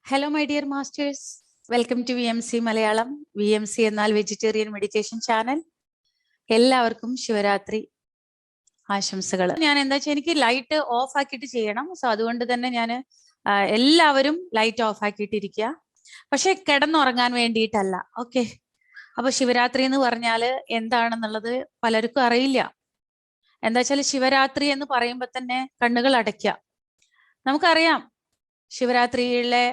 Hello my dear masters, welcome to VMC Malayalam. VMC എന്നാൽ vegetarian meditation channel. എല്ലാവർക്കും ശിവരാത്രി ആശംസകൾ. ഞാൻ എന്താ വെച്ചാൽ എനിക്ക് ലൈറ്റ് ഓഫ് ആക്കിയിട്ട് ചെയ്യണം. സോ അതുകൊണ്ട് തന്നെ ഞാൻ എല്ലാവരും ലൈറ്റ് ഓഫ് ആക്കിയിട്ടിരിക്കുക, പക്ഷെ കിടന്നുറങ്ങാൻ വേണ്ടിയിട്ടല്ല. ഓക്കെ, അപ്പൊ ശിവരാത്രി എന്ന് പറഞ്ഞാൽ എന്താണെന്നുള്ളത് പലർക്കും അറിയില്ല. എന്താ വെച്ചാൽ ശിവരാത്രി എന്ന് പറയുമ്പോൾ തന്നെ കണ്ണുകൾ അടയ്ക്കുക. നമുക്കറിയാം ശിവരാത്രിയിലെ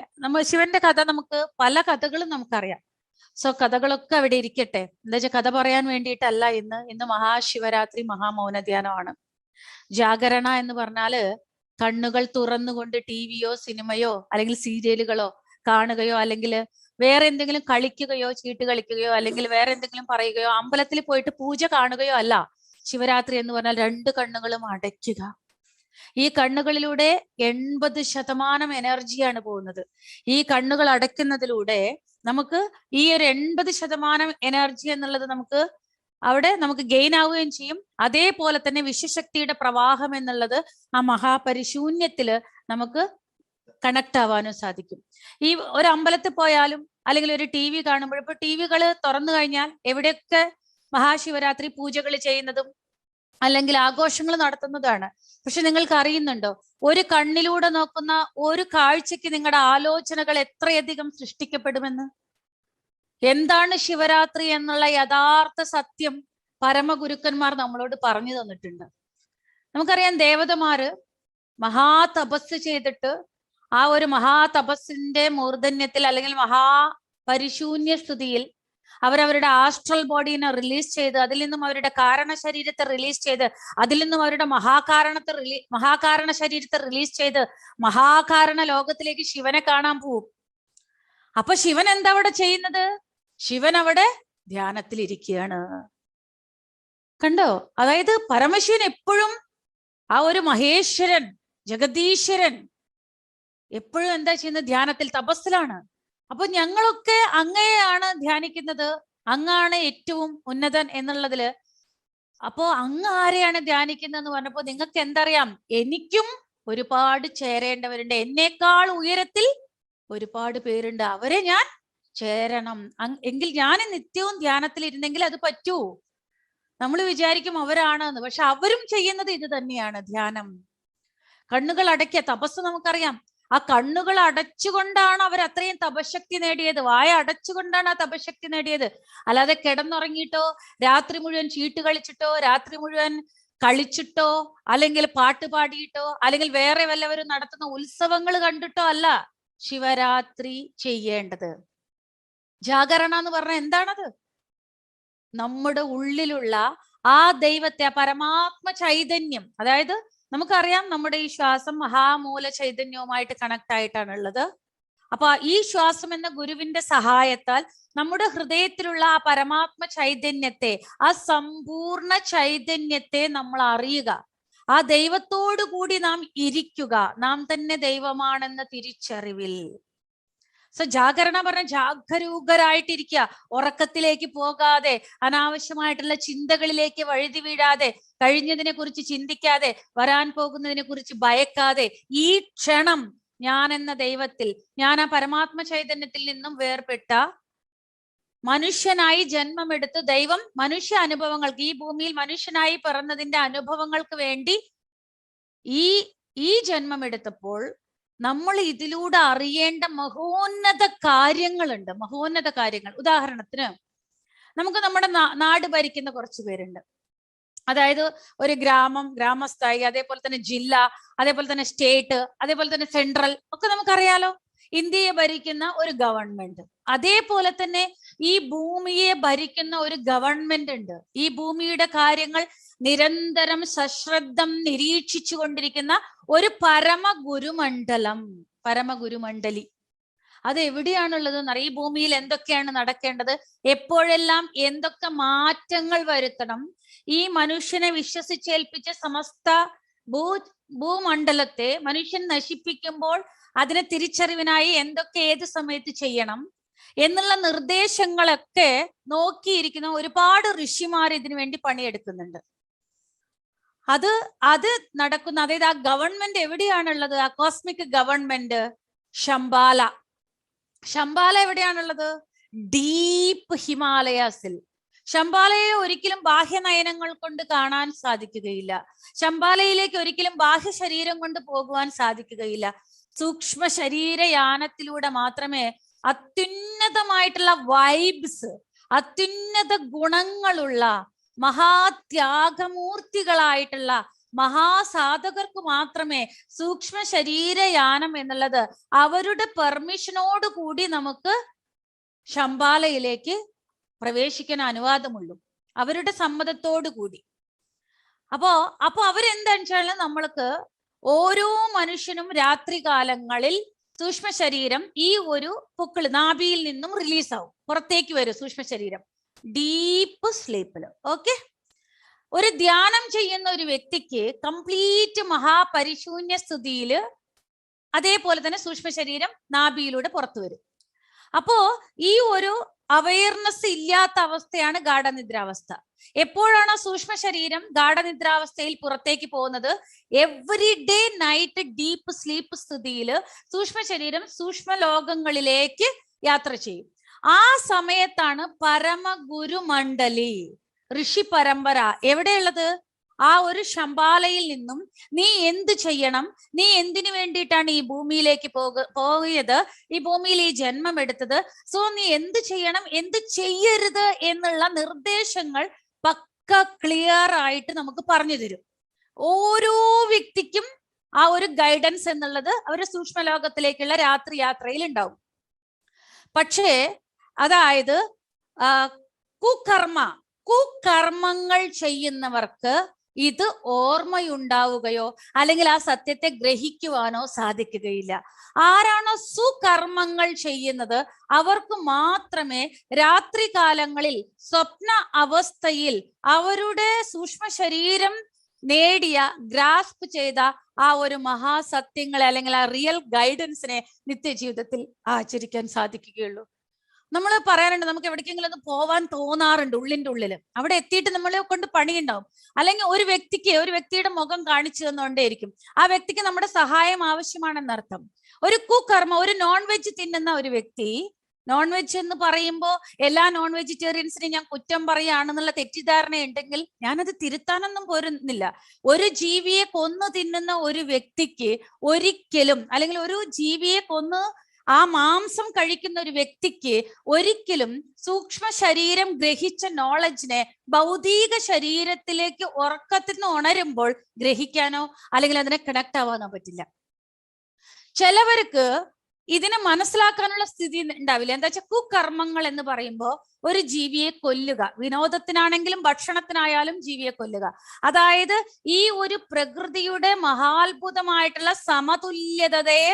ശിവന്റെ കഥ, നമുക്ക് പല കഥകളും നമുക്കറിയാം. സോ കഥകളൊക്കെ അവിടെ ഇരിക്കട്ടെ. എന്താ വെച്ചാൽ കഥ പറയാൻ വേണ്ടിയിട്ടല്ല ഇന്ന് മഹാശിവരാത്രി മഹാമൗനധ്യാനമാണ്. ജാഗരണ എന്ന് പറഞ്ഞാല് കണ്ണുകൾ തുറന്നുകൊണ്ട് ടിവിയോ സിനിമയോ അല്ലെങ്കിൽ സീരിയലുകളോ കാണുകയോ അല്ലെങ്കിൽ വേറെ എന്തെങ്കിലും കളിക്കുകയോ ചീട്ട് കളിക്കുകയോ അല്ലെങ്കിൽ വേറെ എന്തെങ്കിലും പറയുകയോ അമ്പലത്തിൽ പോയിട്ട് പൂജ കാണുകയോ അല്ല. ശിവരാത്രി എന്ന് പറഞ്ഞാൽ രണ്ട് കണ്ണുകളും അടയ്ക്കുക. ഈ കണ്ണുകളിലൂടെ 80% എനർജിയാണ് പോകുന്നത്. ഈ കണ്ണുകൾ അടയ്ക്കുന്നതിലൂടെ നമുക്ക് ഈ ഒരു 80% എനർജി എന്നുള്ളത് നമുക്ക് ഗെയിൻ ആവുകയും ചെയ്യും. അതേപോലെ തന്നെ വിശ്വശക്തിയുടെ പ്രവാഹം എന്നുള്ളത് ആ മഹാപരിശൂന്യത്തില് നമുക്ക് കണക്ട് ആവാനും സാധിക്കും. ഈ ഒരു അമ്പലത്തിൽ പോയാലും അല്ലെങ്കിൽ ഒരു TV കാണുമ്പോൾ, ഇപ്പൊ TVകൾ തുറന്നു കഴിഞ്ഞാൽ എവിടെയൊക്കെ മഹാശിവരാത്രി പൂജകൾ ചെയ്യുന്നതും അല്ലെങ്കിൽ ആഘോഷങ്ങൾ നടത്തുന്നതാണ്. പക്ഷെ നിങ്ങൾക്ക് അറിയുന്നുണ്ടോ, ഒരു കണ്ണിലൂടെ നോക്കുന്ന ഒരു കാഴ്ചയ്ക്ക് നിങ്ങളുടെ ആലോചനകൾ എത്രയധികം സൃഷ്ടിക്കപ്പെടുമെന്ന്? എന്താണ് ശിവരാത്രി എന്നുള്ള യഥാർത്ഥ സത്യം പരമഗുരുക്കന്മാർ നമ്മളോട് പറഞ്ഞു തന്നിട്ടുണ്ട്. നമുക്കറിയാം, ദേവതമാര് മഹാതപസ് ചെയ്തിട്ട് ആ ഒരു മഹാതപസ്സിന്റെ മൂർധന്യത്തിൽ അല്ലെങ്കിൽ മഹാപരിശൂന്യ സ്ഥിതിയിൽ അവരവരുടെ ആസ്ട്രൽ ബോഡീനെ റിലീസ് ചെയ്ത് അതിൽ നിന്നും അവരുടെ കാരണ ശരീരത്തെ റിലീസ് ചെയ്ത് അതിൽ നിന്നും അവരുടെ മഹാകാരണ ശരീരത്തെ റിലീസ് ചെയ്ത് മഹാകാരണ ലോകത്തിലേക്ക് ശിവനെ കാണാൻ പോവും. അപ്പൊ ശിവൻ എന്താ അവിടെ ചെയ്യുന്നത്? ശിവൻ അവിടെ ധ്യാനത്തിലിരിക്കുകയാണ്. കണ്ടോ? അതായത് പരമശിവൻ എപ്പോഴും ആ ഒരു മഹേശ്വരൻ, ജഗദീശ്വരൻ എപ്പോഴും എന്താ ചെയ്യുന്നത്? ധ്യാനത്തിൽ, തപസ്സിലാണ്. അപ്പൊ ഞങ്ങളൊക്കെ അങ്ങയെയാണ് ധ്യാനിക്കുന്നത്, അങ്ങാണ് ഏറ്റവും ഉന്നതൻ എന്നുള്ളതില്. അപ്പോ അങ്ങ് ആരെയാണ് ധ്യാനിക്കുന്നതെന്ന് പറഞ്ഞപ്പോ നിങ്ങൾക്ക് എന്തറിയാം? എനിക്കും ഒരുപാട് ചേരേണ്ടവരുണ്ട്, എന്നേക്കാൾ ഉയരത്തിൽ ഒരുപാട് പേരുണ്ട്, അവരെ ഞാൻ ചേരണം. എങ്കിൽ ഞാൻ നിത്യവും ധ്യാനത്തിൽ ഇരുന്നെങ്കിൽ അത് പറ്റൂ. നമ്മൾ വിചാരിക്കും അവരാണെന്ന്, പക്ഷെ അവരും ചെയ്യുന്നത് ഇത് തന്നെയാണ്, ധ്യാനം. കണ്ണുകൾ അടയ്ക്കുക, തപസ് നമുക്കറിയാം. ആ കണ്ണുകൾ അടച്ചുകൊണ്ടാണ് അവർ അത്രയും തപശക്തി നേടിയത്. വായ അടച്ചുകൊണ്ടാണ് ആ തപശക്തി നേടിയത്. അല്ലാതെ കിടന്നുറങ്ങിയിട്ടോ രാത്രി മുഴുവൻ ചീട്ട് കളിച്ചിട്ടോ രാത്രി മുഴുവൻ കളിച്ചിട്ടോ അല്ലെങ്കിൽ പാട്ട് പാടിയിട്ടോ അല്ലെങ്കിൽ വേറെ വല്ലവരും നടത്തുന്ന ഉത്സവങ്ങൾ കണ്ടിട്ടോ അല്ല ശിവരാത്രി ചെയ്യേണ്ടത്. ജാഗരണ എന്ന് പറഞ്ഞാൽ എന്താണത്? നമ്മുടെ ഉള്ളിലുള്ള ആ ദൈവത്തെ, ആ പരമാത്മ ചൈതന്യം, അതായത് നമുക്കറിയാം നമ്മുടെ ഈ ശ്വാസം മഹാമൂല ചൈതന്യവുമായിട്ട് കണക്ട് ആയിട്ടാണ് ഉള്ളത്. അപ്പൊ ഈ ശ്വാസം എന്ന ഗുരുവിന്റെ സഹായത്താൽ നമ്മുടെ ഹൃദയത്തിലുള്ള ആ പരമാത്മ ചൈതന്യത്തെ, ആ സമ്പൂർണ്ണ ചൈതന്യത്തെ നമ്മൾ അറിയുക. ആ ദൈവത്തോടു കൂടി നാം ഇരിക്കുക, നാം തന്നെ ദൈവമാണെന്ന തിരിച്ചറിവിൽ. സോ ജാഗരണ പറഞ്ഞ ജാഗരൂകരായിട്ടിരിക്കുക, ഉറക്കത്തിലേക്ക് പോകാതെ, അനാവശ്യമായിട്ടുള്ള ചിന്തകളിലേക്ക് വഴുതി വീഴാതെ, കഴിഞ്ഞതിനെ കുറിച്ച് ചിന്തിക്കാതെ, വരാൻ പോകുന്നതിനെ കുറിച്ച് ഭയക്കാതെ, ഈ ക്ഷണം ഞാൻ എന്ന ദൈവത്തിൽ, ഞാൻ ആ പരമാത്മ ചൈതന്യത്തിൽ നിന്നും വേർപെട്ട മനുഷ്യനായി ജന്മമെടുത്ത് ദൈവം മനുഷ്യ അനുഭവങ്ങൾക്ക്, ഈ ഭൂമിയിൽ മനുഷ്യനായി പിറന്നതിന്റെ അനുഭവങ്ങൾക്ക് വേണ്ടി ഈ ജന്മമെടുത്തപ്പോൾ നമ്മൾ ഇതിലൂടെ അറിയേണ്ട മഹോന്നത കാര്യങ്ങളുണ്ട്. മഹോന്നത കാര്യങ്ങൾ, ഉദാഹരണത്തിന് നമുക്ക് നമ്മുടെ നാട് ഭരിക്കുന്ന കുറച്ച് പേരുണ്ട്. അതായത് ഒരു ഗ്രാമം, ഗ്രാമസ്ഥായി, അതേപോലെ തന്നെ ജില്ല, അതേപോലെ തന്നെ സ്റ്റേറ്റ്, അതേപോലെ തന്നെ സെൻട്രൽ ഒക്കെ നമുക്കറിയാലോ. ഇന്ത്യയെ ഭരിക്കുന്ന ഒരു ഗവൺമെന്റ്, അതേപോലെ തന്നെ ഈ ഭൂമിയെ ഭരിക്കുന്ന ഒരു ഗവൺമെന്റ് ഉണ്ട്. ഈ ഭൂമിയുടെ കാര്യങ്ങൾ നിരന്തരം സശ്രദ്ധം നിരീക്ഷിച്ചു കൊണ്ടിരിക്കുന്ന ഒരു പരമഗുരുമണ്ഡലം, പരമഗുരുമണ്ഡലി. അത് എവിടെയാണുള്ളത് എന്നറിയാം. ഈ ഭൂമിയിൽ എന്തൊക്കെയാണ് നടക്കേണ്ടത്, എപ്പോഴെല്ലാം എന്തൊക്കെ മാറ്റങ്ങൾ വരുത്തണം, ഈ മനുഷ്യനെ വിശ്വസിച്ചേൽപ്പിച്ച സമസ്ത ഭൂമണ്ഡലത്തെ മനുഷ്യൻ നശിപ്പിക്കുമ്പോൾ അതിനെ തിരിച്ചറിവിനായി എന്തൊക്കെ ഏത് സമയത്ത് ചെയ്യണം എന്നുള്ള നിർദ്ദേശങ്ങളൊക്കെ നോക്കിയിരിക്കുന്ന ഒരുപാട് ഋഷിമാർ ഇതിനു വേണ്ടി പണിയെടുക്കുന്നുണ്ട്. അത് നടക്കുന്ന, അതായത് ആ ഗവൺമെന്റ് എവിടെയാണുള്ളത്? ആ കോസ്മിക് ഗവൺമെന്റ് ശംബാല, ശംബാല എവിടെയാണുള്ളത്? ഡീപ്പ് ഹിമാലയാസിൽ. ശംബാലയെ ഒരിക്കലും ബാഹ്യ നയനങ്ങൾ കൊണ്ട് കാണാൻ സാധിക്കുകയില്ല. ശംബാലയിലേക്ക് ഒരിക്കലും ബാഹ്യ ശരീരം കൊണ്ട് പോകുവാൻ സാധിക്കുകയില്ല. സൂക്ഷ്മ ശരീരയാനത്തിലൂടെ മാത്രമേ അത്യുന്നതമായിട്ടുള്ള വൈബ്സ്, അത്യുന്നത ഗുണങ്ങളുള്ള മഹാത്യാഗമൂർത്തികളായിട്ടുള്ള മഹാസാധകർക്ക് മാത്രമേ സൂക്ഷ്മ ശരീരയാനം എന്നുള്ളത് അവരുടെ പെർമിഷനോട് കൂടി നമുക്ക് ശംബാലയിലേക്ക് പ്രവേശിക്കാൻ അനുവാദമുള്ളൂ, അവരുടെ സമ്മതത്തോടു കൂടി. അപ്പോ അവരെന്താണെന്ന് വെച്ചാൽ നമ്മൾക്ക് ഓരോ മനുഷ്യനും രാത്രി കാലങ്ങളിൽ സൂക്ഷ്മ ശരീരം ഈ ഒരു പൊക്കിള് നാഭിയിൽ നിന്നും റിലീസ് ആവും, പുറത്തേക്ക് വരും സൂക്ഷ്മ ശരീരം ഡീപ്പ് സ്ലീപ്പില്. ഓക്കെ, ഒരു ധ്യാനം ചെയ്യുന്ന ഒരു വ്യക്തിക്ക് കംപ്ലീറ്റ് മഹാപരിശൂന്യ സ്ഥിതിയില് അതേപോലെ തന്നെ സൂക്ഷ്മ ശരീരം നാഭിയിലൂടെ പുറത്തു വരും. അപ്പോ ഈ ഒരു അവയർനെസ് ഇല്ലാത്ത അവസ്ഥയാണ് ഗാഠനിദ്രാവസ്ഥ. എപ്പോഴാണ് സൂക്ഷ്മ ശരീരം ഗാഠനിദ്രാവസ്ഥയിൽ പുറത്തേക്ക് പോകുന്നത്? Every day night deep sleep സ്ഥിതിയിൽ സൂക്ഷ്മ ശരീരം സൂക്ഷ്മ ലോകങ്ങളിലേക്ക് യാത്ര ചെയ്യും. ആ സമയത്താണ് പരമഗുരുമണ്ഡലി, ഋഷി പരമ്പര എവിടെയുള്ളത്? ആ ഒരു ശംബാലയിൽ നിന്നും നീ എന്ത് ചെയ്യണം, നീ എന്തിനു വേണ്ടിയിട്ടാണ് ഈ ഭൂമിയിലേക്ക് പോയത്, ഈ ഭൂമിയിൽ ഈ ജന്മം എടുത്തത്, സോ നീ എന്ത് ചെയ്യണം, എന്ത് ചെയ്യരുത് എന്നുള്ള നിർദ്ദേശങ്ങൾ പക്ക ക്ലിയർ ആയിട്ട് നമുക്ക് പറഞ്ഞു തരും. ഓരോ വ്യക്തിക്കും ആ ഒരു ഗൈഡൻസ് എന്നുള്ളത് അവരുടെ സൂക്ഷ്മ ലോകത്തിലേക്കുള്ള രാത്രി യാത്രയിൽ ഉണ്ടാവും. പക്ഷേ അതായത് കുകർമ്മങ്ങൾ ചെയ്യുന്നവർക്ക് ഇത് ഓർമ്മയുണ്ടാവുകയോ അല്ലെങ്കിൽ ആ സത്യത്തെ ഗ്രഹിക്കുവാനോ സാധിക്കുകയില്ല. ആരാണോ സുകർമ്മങ്ങൾ ചെയ്യുന്നത് അവർക്ക് മാത്രമേ രാത്രി കാലങ്ങളിൽ സ്വപ്ന അവസ്ഥയിൽ അവരുടെ സൂക്ഷ്മ ശരീരം നേടിയ ഗ്രാസ്പ് ചെയ്ത ആ ഒരു മഹാസത്യങ്ങളെ അല്ലെങ്കിൽ ആ റിയൽ ഗൈഡൻസിനെ നിത്യജീവിതത്തിൽ ആചരിക്കാൻ സാധിക്കുകയുള്ളൂ. നമ്മൾ പറയാറുണ്ട്, നമുക്ക് എവിടേക്കെങ്കിലും ഒന്ന് പോവാൻ തോന്നാറുണ്ട് ഉള്ളിന്റെ ഉള്ളില്, അവിടെ എത്തിയിട്ട് നമ്മളെ കൊണ്ട് പണിയുണ്ടാവും. അല്ലെങ്കിൽ ഒരു വ്യക്തിയുടെ മുഖം കാണിച്ചു തന്നുകൊണ്ടേയിരിക്കും. ആ വ്യക്തിക്ക് നമ്മുടെ സഹായം ആവശ്യമാണെന്നർത്ഥം. ഒരു കുകർമ്മ, ഒരു നോൺ വെജ് തിന്നുന്ന ഒരു വ്യക്തി, നോൺ വെജ് എന്ന് പറയുമ്പോൾ എല്ലാ നോൺ വെജിറ്റേറിയൻസിനെയും ഞാൻ കുറ്റം പറയുകയാണെന്നുള്ള തെറ്റിദ്ധാരണ ഉണ്ടെങ്കിൽ ഞാനത് തിരുത്താനൊന്നും പോരുന്നില്ല. ഒരു ജീവിയെ കൊന്നു തിന്നുന്ന ഒരു വ്യക്തിക്ക് ഒരിക്കലും, അല്ലെങ്കിൽ ഒരു ജീവിയെ കൊന്ന് ആ മാംസം കഴിക്കുന്ന ഒരു വ്യക്തിക്ക് ഒരിക്കലും സൂക്ഷ്മ ശരീരം ഗ്രഹിച്ച നോളജിനെ ഭൗതിക ശരീരത്തിലേക്ക് ഉറക്കത്തിൽ നിന്ന് ഉണരുമ്പോൾ ഗ്രഹിക്കാനോ അല്ലെങ്കിൽ അതിനെ കണക്ട് ആവാനോ പറ്റില്ല. ചിലവർക്ക് ഇതിനെ മനസ്സിലാക്കാനുള്ള സ്ഥിതി ഉണ്ടാവില്ല. എന്താ വെച്ചാൽ കുകർമ്മങ്ങൾ എന്ന് പറയുമ്പോൾ ഒരു ജീവിയെ കൊല്ലുക, വിനോദത്തിനാണെങ്കിലും ഭക്ഷണത്തിനായാലും ജീവിയെ കൊല്ലുക. അതായത് ഈ ഒരു പ്രകൃതിയുടെ മഹാത്ഭുതമായിട്ടുള്ള സമതുല്യതയെ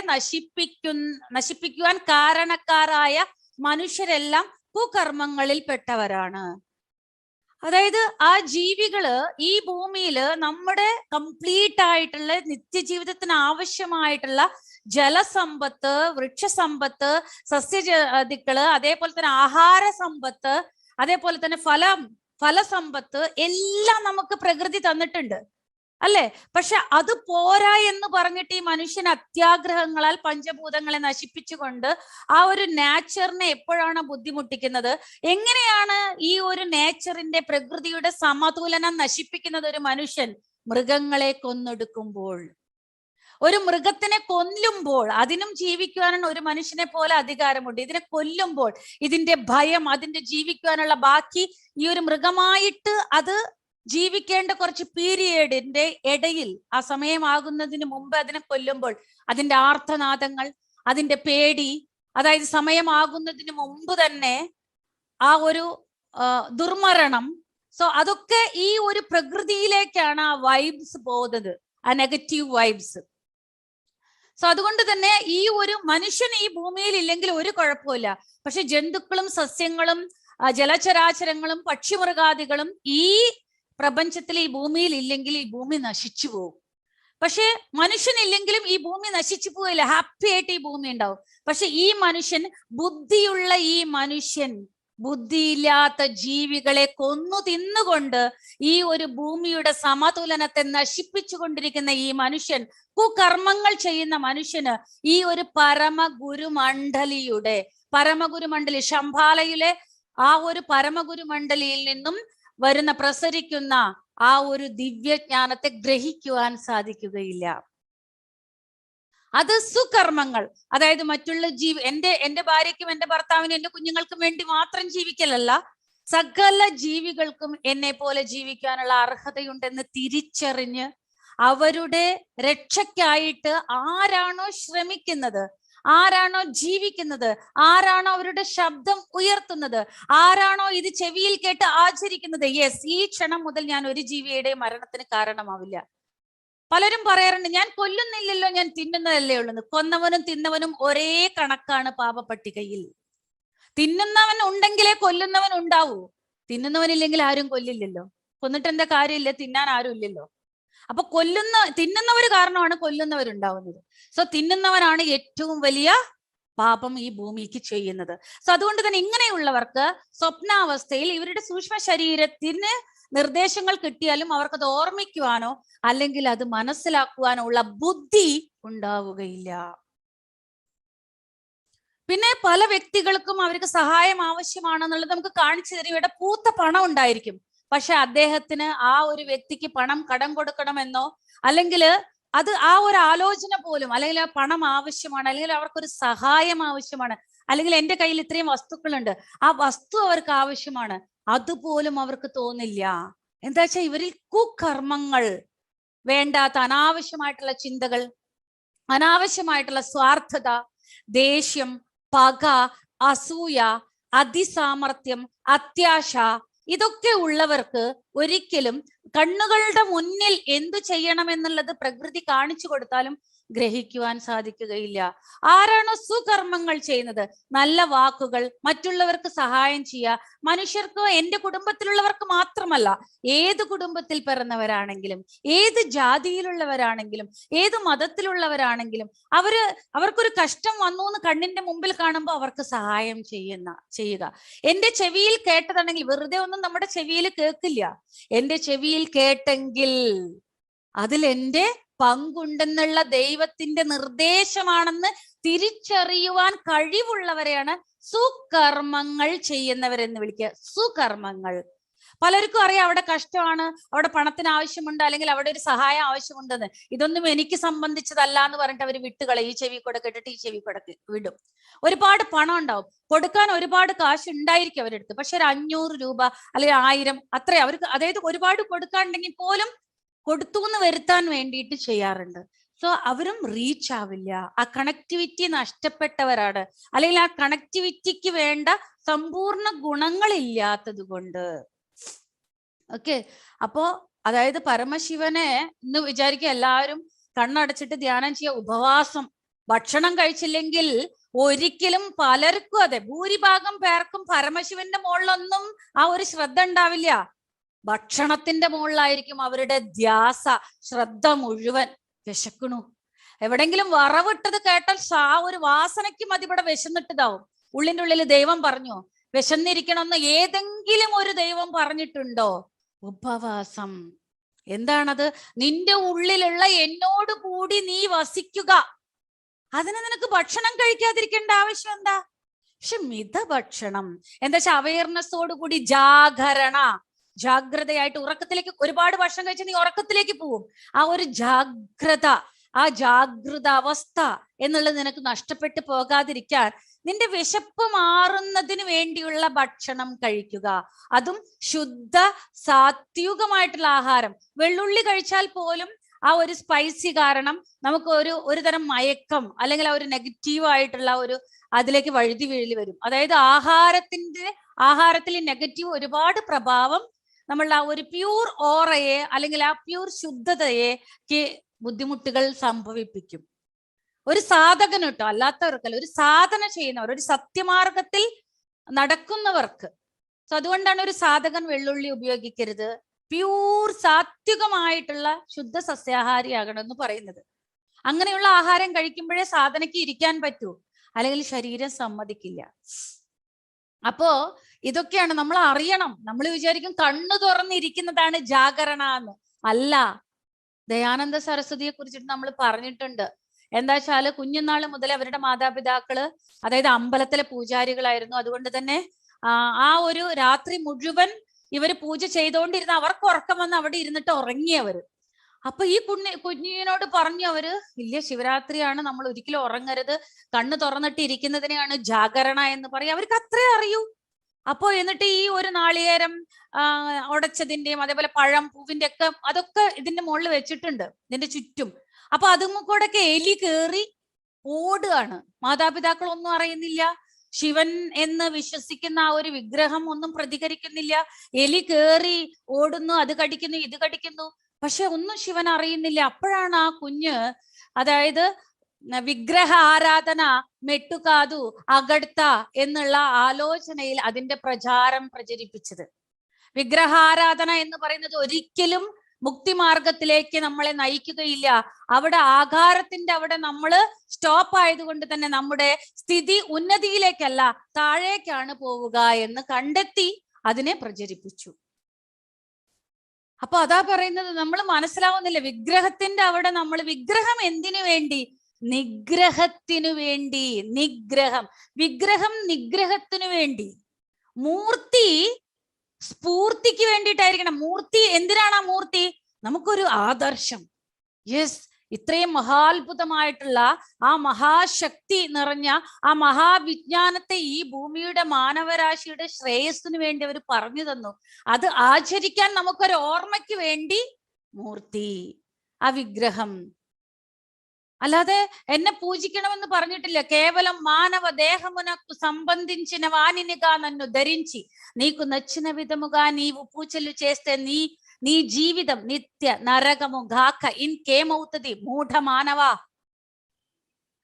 നശിപ്പിക്കുവാൻ കാരണക്കാരായ മനുഷ്യരെല്ലാം കുകർമ്മങ്ങളിൽ പെട്ടവരാണ്. അതായത് ആ ജീവികള് ഈ ഭൂമിയിൽ നമ്മുടെ കംപ്ലീറ്റ് ആയിട്ടുള്ള നിത്യജീവിതത്തിന് ആവശ്യമായിട്ടുള്ള ജലസമ്പത്ത്, വൃക്ഷസമ്പത്ത്, സസ്യജാതികള്, അതേപോലെ തന്നെ ആഹാര സമ്പത്ത്, അതേപോലെ തന്നെ ഫലസമ്പത്ത് എല്ലാം നമുക്ക് പ്രകൃതി തന്നിട്ടുണ്ട് അല്ലെ. പക്ഷെ അത് പോരാ എന്ന് പറഞ്ഞിട്ട് ഈ മനുഷ്യൻ അത്യാഗ്രഹങ്ങളാൽ പഞ്ചഭൂതങ്ങളെ നശിപ്പിച്ചുകൊണ്ട് ആ ഒരു നാച്ചറിനെ എപ്പോഴാണ് ബുദ്ധിമുട്ടിക്കുന്നത്? എങ്ങനെയാണ് ഈ ഒരു നേച്ചറിന്റെ, പ്രകൃതിയുടെ സമതുലനം നശിപ്പിക്കുന്നത് ഒരു മനുഷ്യൻ? മൃഗങ്ങളെ കൊന്നൊടുക്കുമ്പോൾ, ഒരു മൃഗത്തിനെ കൊല്ലുമ്പോൾ അതിനും ജീവിക്കുവാനുള്ള ഒരു മനുഷ്യനെ പോലെ അധികാരമുണ്ട്. ഇതിനെ കൊല്ലുമ്പോൾ ഇതിന്റെ ഭയം, അതിന്റെ ജീവിക്കുവാനുള്ള ബാക്കി ഈ ഒരു മൃഗമായിട്ട് അത് ജീവിക്കേണ്ട കുറച്ച് പീരിയഡിന്റെ ഇടയിൽ, ആ സമയമാകുന്നതിന് മുമ്പ് അതിനെ കൊല്ലുമ്പോൾ അതിന്റെ ആർത്തനാദങ്ങൾ, അതിന്റെ പേടി, അതായത് സമയമാകുന്നതിന് മുമ്പ് തന്നെ ആ ഒരു ദുർമരണം, സോ അതൊക്കെ ഈ ഒരു പ്രകൃതിയിലേക്കാണ് ആ വൈബ്സ് പോകുന്നത്, ആ നെഗറ്റീവ് വൈബ്സ്. സോ അതുകൊണ്ട് തന്നെ ഈ ഒരു മനുഷ്യൻ ഈ ഭൂമിയിൽ ഇല്ലെങ്കിൽ ഒരു കുഴപ്പമില്ല. പക്ഷെ ജന്തുക്കളും സസ്യങ്ങളും ജലചരാചരങ്ങളും പക്ഷിമൃഗാദികളും ഈ പ്രപഞ്ചത്തിൽ, ഈ ഭൂമിയിൽ ഇല്ലെങ്കിൽ ഈ ഭൂമി നശിച്ചു പോകും. പക്ഷെ മനുഷ്യനില്ലെങ്കിലും ഈ ഭൂമി നശിച്ചു പോവില്ല, ഹാപ്പി ആയിട്ട് ഈ ഭൂമി ഉണ്ടാവും. പക്ഷെ ഈ മനുഷ്യൻ, ബുദ്ധിയുള്ള ഈ മനുഷ്യൻ, ബുദ്ധിയില്ലാത്ത ജീവികളെ കൊന്നു തിന്നുകൊണ്ട് ഈ ഒരു ഭൂമിയുടെ സമതുലനത്തെ നശിപ്പിച്ചുകൊണ്ടിരിക്കുന്ന ഈ മനുഷ്യൻ, കുകർമ്മങ്ങൾ ചെയ്യുന്ന മനുഷ്യന് ഈ ഒരു പരമഗുരുമണ്ഡലിയുടെ പരമഗുരുമണ്ഡലി ശംഭാലയിലെ ആ ഒരു പരമഗുരുമണ്ഡലിയിൽ നിന്നും വരുന്ന പ്രസരിക്കുന്ന ആ ഒരു ദിവ്യജ്ഞാനത്തെ ഗ്രഹിക്കുവാൻ സാധിക്കുകയില്ല. അത് സുകർമ്മങ്ങൾ, അതായത് മറ്റുള്ള എന്റെ ഭാര്യയ്ക്കും എന്റെ ഭർത്താവിനും എന്റെ കുഞ്ഞുങ്ങൾക്കും വേണ്ടി മാത്രം ജീവിക്കലല്ല, സകല ജീവികൾക്കും എന്നെ പോലെ ജീവിക്കാനുള്ള അർഹതയുണ്ടെന്ന് തിരിച്ചറിഞ്ഞ് അവരുടെ രക്ഷയ്ക്കായിട്ട് ആരാണോ ശ്രമിക്കുന്നത്, ആരാണോ ജീവിക്കുന്നത്, ആരാണോ അവരുടെ ശബ്ദം ഉയർത്തുന്നത്, ആരാണോ ഇത് ചെവിയിൽ കേട്ട് ആചരിക്കുന്നത്, യെസ്, ഈ ക്ഷണം മുതൽ ഞാൻ ഒരു ജീവിയുടെ മരണത്തിന് കാരണമാവില്ല. പലരും പറയാറുണ്ട്, ഞാൻ കൊല്ലുന്നില്ലല്ലോ, ഞാൻ തിന്നുന്നതല്ലേ ഉള്ളൂ. കൊന്നവനും തിന്നവനും ഒരേ കണക്കാണ് പാപപ്പട്ടികയിൽ. തിന്നുന്നവൻ ഉണ്ടെങ്കിലേ കൊല്ലുന്നവൻ ഉണ്ടാവൂ. തിന്നുന്നവനില്ലെങ്കിൽ ആരും കൊല്ലില്ലല്ലോ. കൊന്നിട്ട് എന്താ കാര്യമില്ല, തിന്നാൻ ആരും ഇല്ലല്ലോ. അപ്പൊ തിന്നുന്നവർ കാരണമാണ് കൊല്ലുന്നവരുണ്ടാവുന്നത്. സോ തിന്നുന്നവനാണ് ഏറ്റവും വലിയ പാപം ഈ ഭൂമിക്ക് ചെയ്യുന്നത്. സോ അതുകൊണ്ട് തന്നെ ഇങ്ങനെയുള്ളവർക്ക് സ്വപ്നാവസ്ഥയിൽ ഇവരുടെ സൂക്ഷ്മ ശരീരത്തിന് നിർദ്ദേശങ്ങൾ കിട്ടിയാലും അവർക്കത് ഓർമ്മിക്കുവാനോ അല്ലെങ്കിൽ അത് മനസ്സിലാക്കുവാനോ ഉള്ള ബുദ്ധി ഉണ്ടാവുകയില്ല. പിന്നെ പല വ്യക്തികൾക്കും അവർക്ക് സഹായം ആവശ്യമാണെന്നുള്ളത് നമുക്ക് കാണിച്ചു തരും. ഇവിടെ പൂത്ത പണം ഉണ്ടായിരിക്കും, പക്ഷെ അദ്ദേഹത്തിന് ആ ഒരു വ്യക്തിക്ക് പണം കടം കൊടുക്കണമെന്നോ അല്ലെങ്കിൽ അത് ആ ഒരു ആലോചന പോലും, അല്ലെങ്കിൽ ആ പണം ആവശ്യമാണ്, അല്ലെങ്കിൽ അവർക്കൊരു സഹായം ആവശ്യമാണ്, അല്ലെങ്കിൽ എൻ്റെ കയ്യിൽ ഇത്രയും വസ്തുക്കളുണ്ട്, ആ വസ്തു അവർക്ക് ആവശ്യമാണ്, അതുപോലും അവർക്ക് തോന്നില്ല. എന്താ വെച്ചാൽ ഇവരിൽ കുകർമ്മങ്ങൾ, വേണ്ടാത്ത അനാവശ്യമായിട്ടുള്ള ചിന്തകൾ, അനാവശ്യമായിട്ടുള്ള സ്വാർത്ഥത, ദേഷ്യം, പക, അസൂയ, അതിസാമർത്ഥ്യം, അത്യാശ, ഇതൊക്കെ ഉള്ളവർക്ക് ഒരിക്കലും കണ്ണുകളുടെ മുന്നിൽ എന്തു ചെയ്യണമെന്നുള്ളത് പ്രകൃതി കാണിച്ചു കൊടുത്താലും ഗ്രഹിക്കുവാൻ സാധിക്കുകയില്ല. ആരാണോ സുകർമ്മങ്ങൾ ചെയ്യുന്നത്, നല്ല വാക്കുകൾ, മറ്റുള്ളവർക്ക് സഹായം ചെയ്യുക, മനുഷ്യർക്ക്, എൻ്റെ കുടുംബത്തിലുള്ളവർക്ക് മാത്രമല്ല, ഏത് കുടുംബത്തിൽ പിറന്നവരാണെങ്കിലും, ഏത് ജാതിയിലുള്ളവരാണെങ്കിലും, ഏത് മതത്തിലുള്ളവരാണെങ്കിലും അവർക്കൊരു കഷ്ടം വന്നു എന്ന് കണ്ണിന്റെ മുമ്പിൽ കാണുമ്പോൾ അവർക്ക് സഹായം ചെയ്യുക. എൻ്റെ ചെവിയിൽ കേട്ടതാണെങ്കിൽ, വെറുതെ ഒന്നും നമ്മുടെ ചെവിയിൽ കേൾക്കില്ല, എൻ്റെ ചെവിയിൽ കേട്ടെങ്കിൽ അതിൽ എൻ്റെ പങ്കുണ്ടെന്നുള്ള ദൈവത്തിന്റെ നിർദ്ദേശമാണെന്ന് തിരിച്ചറിയുവാൻ കഴിവുള്ളവരെയാണ് സുകർമ്മങ്ങൾ ചെയ്യുന്നവരെന്ന് വിളിക്കുക. സുകർമ്മങ്ങൾ. പലർക്കും അറിയാം അവിടെ കഷ്ടമാണ്, അവിടെ പണത്തിന് ആവശ്യമുണ്ട്, അല്ലെങ്കിൽ അവിടെ ഒരു സഹായം ആവശ്യമുണ്ടെന്ന്. ഇതൊന്നും എനിക്ക് സംബന്ധിച്ചതല്ല എന്ന് പറഞ്ഞിട്ട് അവർ വിട്ടുകളയും. ഈ ചെവി കൊടുക്കിട്ടിട്ട് ഈ ചെവി വിടും. ഒരുപാട് പണം ഉണ്ടാവും, കൊടുക്കാൻ ഒരുപാട് കാശ് ഉണ്ടായിരിക്കും അവരുടെ അടുത്ത്, പക്ഷെ ഒരു 500 രൂപ അല്ലെങ്കിൽ 1000 അത്രേ അവർക്ക്, അതായത് ഒരുപാട് കൊടുക്കാനുണ്ടെങ്കിൽ പോലും കൊടുത്തു എന്ന് വരുത്താൻ വേണ്ടിയിട്ട് ചെയ്യാറുണ്ട്. സോ അവരും റീച്ച് ആവില്ല. ആ കണക്ടിവിറ്റി നഷ്ടപ്പെട്ടവരാണ്, അല്ലെങ്കിൽ ആ കണക്ടിവിറ്റിക്ക് വേണ്ട സമ്പൂർണ്ണ ഗുണങ്ങളില്ലാത്തത് കൊണ്ട്. ഓക്കെ, അപ്പോ അതായത് പരമശിവനെ ഇന്ന് വിചാരിക്കുക എല്ലാവരും കണ്ണടച്ചിട്ട് ധ്യാനം ചെയ്യുക, ഉപവാസം, ഭക്ഷണം കഴിച്ചില്ലെങ്കിൽ ഒരിക്കലും പലർക്കും, അതെ ഭൂരിഭാഗം പേർക്കും പരമശിവന്റെ മുകളിലൊന്നും ആ ഒരു ശ്രദ്ധ ഉണ്ടാവില്ല. ഭക്ഷണത്തിന്റെ മുകളിലായിരിക്കും അവരുടെ ധ്യാസ, ശ്രദ്ധ മുഴുവൻ. വിശക്കണു, എവിടെങ്കിലും വറവിട്ടത് കേട്ടാൽ ആ ഒരു വാസനയ്ക്ക് മതി ഇവിടെ വിശന്നിട്ടതാവും. ഉള്ളിന്റെ ഉള്ളിൽ ദൈവം പറഞ്ഞു വിശന്നിരിക്കണമെന്ന് ഏതെങ്കിലും ഒരു ദൈവം പറഞ്ഞിട്ടുണ്ടോ? ഉപവാസം. എന്താണത്? നിന്റെ ഉള്ളിലുള്ള എന്നോട് കൂടി നീ വസിക്കുക. അതിന് നിനക്ക് ഭക്ഷണം കഴിക്കാതിരിക്കേണ്ട ആവശ്യം എന്താ? പക്ഷെ മിതഭക്ഷണം എന്താ വെച്ചാൽ അവയർനെസ്സോടുകൂടി ജാഗ്രതയായിട്ട് ഉറക്കത്തിലേക്ക്, ഒരുപാട് ഭക്ഷണം കഴിച്ചാൽ നീ ഉറക്കത്തിലേക്ക് പോവും. ആ ഒരു ജാഗ്രത, ആ ജാഗ്രത അവസ്ഥ എന്നുള്ളത് നിനക്ക് നഷ്ടപ്പെട്ടു പോകാതിരിക്കാൻ നിന്റെ വിശപ്പ് മാറുന്നതിന് വേണ്ടിയുള്ള ഭക്ഷണം കഴിക്കുക. അതും ശുദ്ധ സാത്വികമായിട്ടുള്ള ആഹാരം. വെള്ളുള്ളി കഴിച്ചാൽ പോലും ആ ഒരു സ്പൈസി കാരണം നമുക്ക് ഒരു തരം മയക്കം, അല്ലെങ്കിൽ ആ ഒരു നെഗറ്റീവായിട്ടുള്ള ഒരു അതിലേക്ക് വഴുതി വീഴൽ വരും. അതായത് ആഹാരത്തിൽ നെഗറ്റീവ് ഒരുപാട് പ്രഭാവം നമ്മളുടെ ആ ഒരു പ്യൂർ ഓറയെ, അല്ലെങ്കിൽ ആ പ്യൂർ ശുദ്ധതയെ ബുദ്ധിമുട്ടുകൾ സംഭവിപ്പിക്കും. ഒരു സാധകന് കേട്ടോ, അല്ലാത്തവർക്കല്ല, ഒരു സാധന ചെയ്യുന്നവർ, ഒരു സത്യമാർഗത്തിൽ നടക്കുന്നവർക്ക്. സോ അതുകൊണ്ടാണ് ഒരു സാധകൻ വെള്ളുള്ളി ഉപയോഗിക്കരുത്, പ്യൂർ സാത്വികമായിട്ടുള്ള ശുദ്ധ സസ്യാഹാരിയാകണമെന്ന് പറയുന്നത്. അങ്ങനെയുള്ള ആഹാരം കഴിക്കുമ്പോഴേ സാധനയ്ക്ക് ഇരിക്കാൻ പറ്റൂ, അല്ലെങ്കിൽ ശരീരം സമ്മതിക്കില്ല. അപ്പോ ഇതൊക്കെയാണ് നമ്മൾ അറിയണം. നമ്മൾ വിചാരിക്കും കണ്ണു തുറന്നിരിക്കുന്നതാണ് ജാഗരണ എന്ന്. അല്ല, ദയാനന്ദ സരസ്വതിയെ കുറിച്ചിട്ട് നമ്മൾ പറഞ്ഞിട്ടുണ്ട്. എന്താ വെച്ചാല് കുഞ്ഞുനാള് മുതൽ അവരുടെ മാതാപിതാക്കള് അതായത് അമ്പലത്തിലെ പൂജാരികളായിരുന്നു. അതുകൊണ്ട് തന്നെ ആ ഒരു രാത്രി മുഴുവൻ ഇവര് പൂജ ചെയ്തുകൊണ്ടിരുന്ന അവർക്ക് ഉറക്കം വന്ന് അവിടെ ഇരുന്നിട്ട് ഉറങ്ങിയവര്. അപ്പൊ ഈ കുഞ്ഞിനോട് പറഞ്ഞു അവര്, ഇല്ല ശിവരാത്രിയാണ്, നമ്മൾ ഒരിക്കലും ഉറങ്ങരുത്, കണ്ണ് തുറന്നിട്ട് ഇരിക്കുന്നതിനെയാണ് ജാഗരണ എന്ന് പറയും. അവർക്ക് അത്രേ അറിയൂ. അപ്പോ എന്നിട്ട് ഈ ഒരു നാളികേരം ഉടച്ചതിന്റെയും അതേപോലെ പഴം പൂവിന്റെ ഒക്കെ അതൊക്കെ ഇതിന്റെ മുകളിൽ വെച്ചിട്ടുണ്ട് ഇതിന്റെ ചുറ്റും. അപ്പൊ അതും കൂടെ ഒക്കെ എലി കേറി ഓടുകയാണ്. മാതാപിതാക്കൾ ഒന്നും അറിയുന്നില്ല. ശിവൻ എന്ന് വിശ്വസിക്കുന്ന ആ ഒരു വിഗ്രഹം ഒന്നും പ്രതികരിക്കുന്നില്ല. എലി കേറി ഓടുന്നു, അത് കടിക്കുന്നു, ഇത് കടിക്കുന്നു, പക്ഷെ ഒന്നും ശിവൻ അറിയുന്നില്ല. അപ്പോഴാണ് ആ കുഞ്ഞ്, അതായത് വിഗ്രഹ ആരാധന മെട്ടുകാതു അകടുത്ത എന്നുള്ള ആലോചനയിൽ അതിന്റെ പ്രചാരം പ്രചരിപ്പിച്ചത്. വിഗ്രഹാരാധന എന്ന് പറയുന്നത് ഒരിക്കലും മുക്തിമാർഗത്തിലേക്ക് നമ്മളെ നയിക്കുകയില്ല. അവിടെ ആകാരത്തിന്റെ അവിടെ നമ്മള് സ്റ്റോപ്പ് ആയതുകൊണ്ട് തന്നെ നമ്മുടെ സ്ഥിതി ഉന്നതിയിലേക്കല്ല താഴേക്കാണ് പോവുക എന്ന് കണ്ടെത്തി അതിനെ പ്രചരിപ്പിച്ചു. അപ്പൊ അതാ പറയുന്നത്, നമ്മൾ മനസ്സിലാവുന്നില്ല. വിഗ്രഹത്തിന്റെ അവിടെ നമ്മൾ, വിഗ്രഹം എന്തിനു വേണ്ടി? നിഗ്രഹത്തിനു വേണ്ടി. നിഗ്രഹം, വിഗ്രഹം നിഗ്രഹത്തിനു വേണ്ടി. മൂർത്തി സ്ഫൂർത്തിക്ക് വേണ്ടിയിട്ടായിരിക്കണം. മൂർത്തി എന്തിനാണ്? ആ മൂർത്തി നമുക്കൊരു ആദർശം. യെസ്, ഇത്രയും മഹാത്ഭുതമായിട്ടുള്ള ആ മഹാശക്തി നിറഞ്ഞ ആ മഹാവിജ്ഞാനത്തെ ഈ ഭൂമിയുടെ മാനവരാശിയുടെ ശ്രേയസ്സിന് വേണ്ടി അവർ പറഞ്ഞു തന്നു. അത് ആചരിക്കാൻ നമുക്കൊരു ഓർമ്മയ്ക്ക് വേണ്ടി മൂർത്തി, ആ വിഗ്രഹം. അല്ലാതെ എന്നെ పూజిക്കണമെന്ന് പറഞ്ഞിട്ടില്ല. కేవలం మానవ దేహమునకు సంబంధించిన వానినిగా నన్ను ధరించి నీకు నచ్చిన విధముగా నీవు పూజలు చేస్తే నీ జీవితం నిత్య నరకము గాక ఇంకేమవుతుంది మూఢ మానవ.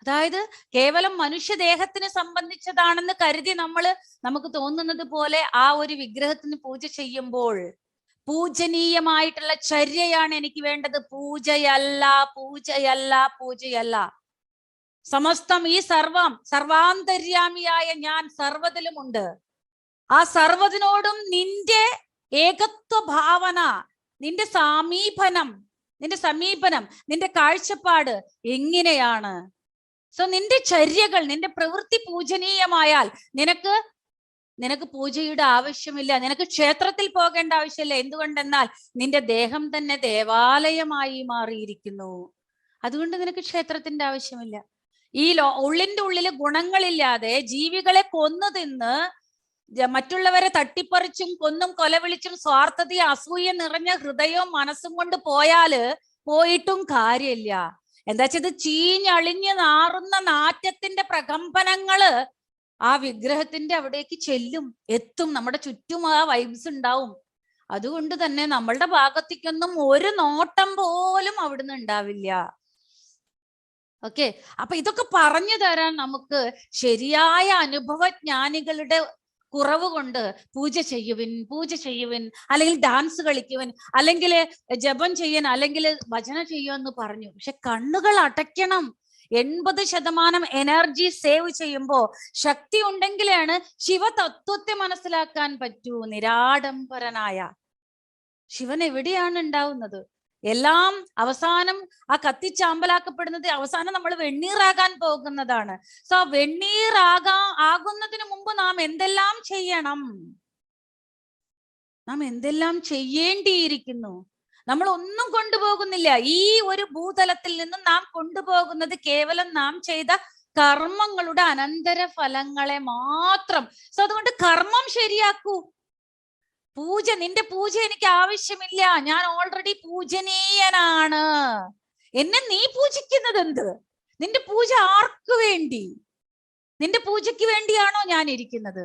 അതായത് കേവലം മനുഷ്യദേഹത്തിന് സംബന്ധിച്ചതാണെന്ന് കരുതി നമുക്ക് തോന്നുന്നത് പോലെ ആ ഒരു വിഗ്രഹത്തിന് പൂജ ചെയ്യുമ്പോൾ പൂജനീയമായിട്ടുള്ള ചര്യയാണ് എനിക്ക് വേണ്ടത്. പൂജയല്ല, പൂജയല്ല, പൂജയല്ല. സമസ്തം, ഈ സർവാന്തര്യാമിയായ ഞാൻ സർവ്വതിലുമുണ്ട്. ആ സർവ്വതിനോടും നിന്റെ ഏകത്വ ഭാവന, നിന്റെ സമീപനം, നിന്റെ കാഴ്ചപ്പാട് എങ്ങനെയാണ്? സോ നിന്റെ ചര്യകൾ, നിന്റെ പ്രവൃത്തി പൂജനീയമായാൽ നിനക്ക് പൂജയുടെ ആവശ്യമില്ല. നിനക്ക് ക്ഷേത്രത്തിൽ പോകേണ്ട ആവശ്യമില്ല. എന്തുകൊണ്ടെന്നാൽ നിന്റെ ദേഹം തന്നെ ദേവാലയമായി മാറിയിരിക്കുന്നു. അതുകൊണ്ട് നിനക്ക് ക്ഷേത്രത്തിന്റെ ആവശ്യമില്ല. ഈ ഉള്ളിന്റെ ഉള്ളില് ഗുണങ്ങളില്ലാതെ ജീവികളെ കൊന്നു തിന്ന് മറ്റുള്ളവരെ തട്ടിപ്പറിച്ചും കൊന്നും കൊലവിളിച്ചും സ്വാർത്ഥതയും അസൂയ നിറഞ്ഞ ഹൃദയവും മനസ്സും കൊണ്ട് പോയിട്ടും കാര്യമില്ല. എന്താ വെച്ചാൽ ഇത് ചീഞ്ഞളിഞ്ഞ് നാറുന്ന നാറ്റത്തിന്റെ പ്രകമ്പനങ്ങള് ആ വിഗ്രഹത്തിന്റെ അവിടേക്ക് എത്തും. നമ്മുടെ ചുറ്റും ആ വൈബ്സ് ഉണ്ടാവും. അതുകൊണ്ട് തന്നെ നമ്മളുടെ ഭാഗത്തേക്കൊന്നും ഒരു നോട്ടം പോലും അവിടുന്ന് ഉണ്ടാവില്ല. ഓക്കെ, അപ്പൊ ഇതൊക്കെ പറഞ്ഞു തരാൻ നമുക്ക് ശരിയായ അനുഭവജ്ഞാനികളുടെ കുറവ് കൊണ്ട് പൂജ ചെയ്യുവിൻ, അല്ലെങ്കിൽ ഡാൻസ് കളിക്കുവിൻ, അല്ലെങ്കിൽ ജപം ചെയ്യാൻ, അല്ലെങ്കിൽ ഭജന ചെയ്യുമെന്ന് പറഞ്ഞു. പക്ഷെ കണ്ണുകൾ അടയ്ക്കണം. 80% എനർജി സേവ് ചെയ്യുമ്പോ ശക്തി ഉണ്ടെങ്കിലാണ് ശിവതത്വത്തെ മനസ്സിലാക്കാൻ പറ്റൂ. നിരാഡംബരനായ ശിവൻ എവിടെയാണ് ഉണ്ടാവുന്നത്? എല്ലാം അവസാനം ആ കത്തിച്ചാമ്പലാക്കപ്പെടുന്നത് അവസാനം നമ്മൾ വെണ്ണീറാകാൻ പോകുന്നതാണ്. സോ ആകുന്നതിന് മുമ്പ് നാം എന്തെല്ലാം ചെയ്യണം? നാം എന്തെല്ലാം ചെയ്യേണ്ടിയിരിക്കുന്നു? നമ്മൾ ഒന്നും കൊണ്ടുപോകുന്നില്ല. ഈ ഒരു ഭൂതലത്തിൽ നിന്നും നാം കൊണ്ടുപോകുന്നത് കേവലം നാം ചെയ്ത കർമ്മങ്ങളുടെ അനന്തര ഫലങ്ങളെ മാത്രം. സോ അതുകൊണ്ട് കർമ്മം ശരിയാക്കൂ. നിന്റെ പൂജ എനിക്ക് ആവശ്യമില്ല. ഞാൻ ഓൾറെഡി പൂജനീയനാണ്. എന്നെ നീ പൂജിക്കുന്നത് എന്ത്? നിന്റെ പൂജ ആർക്കു വേണ്ടി? നിന്റെ പൂജയ്ക്ക് വേണ്ടിയാണോ ഞാൻ ഇരിക്കുന്നത്?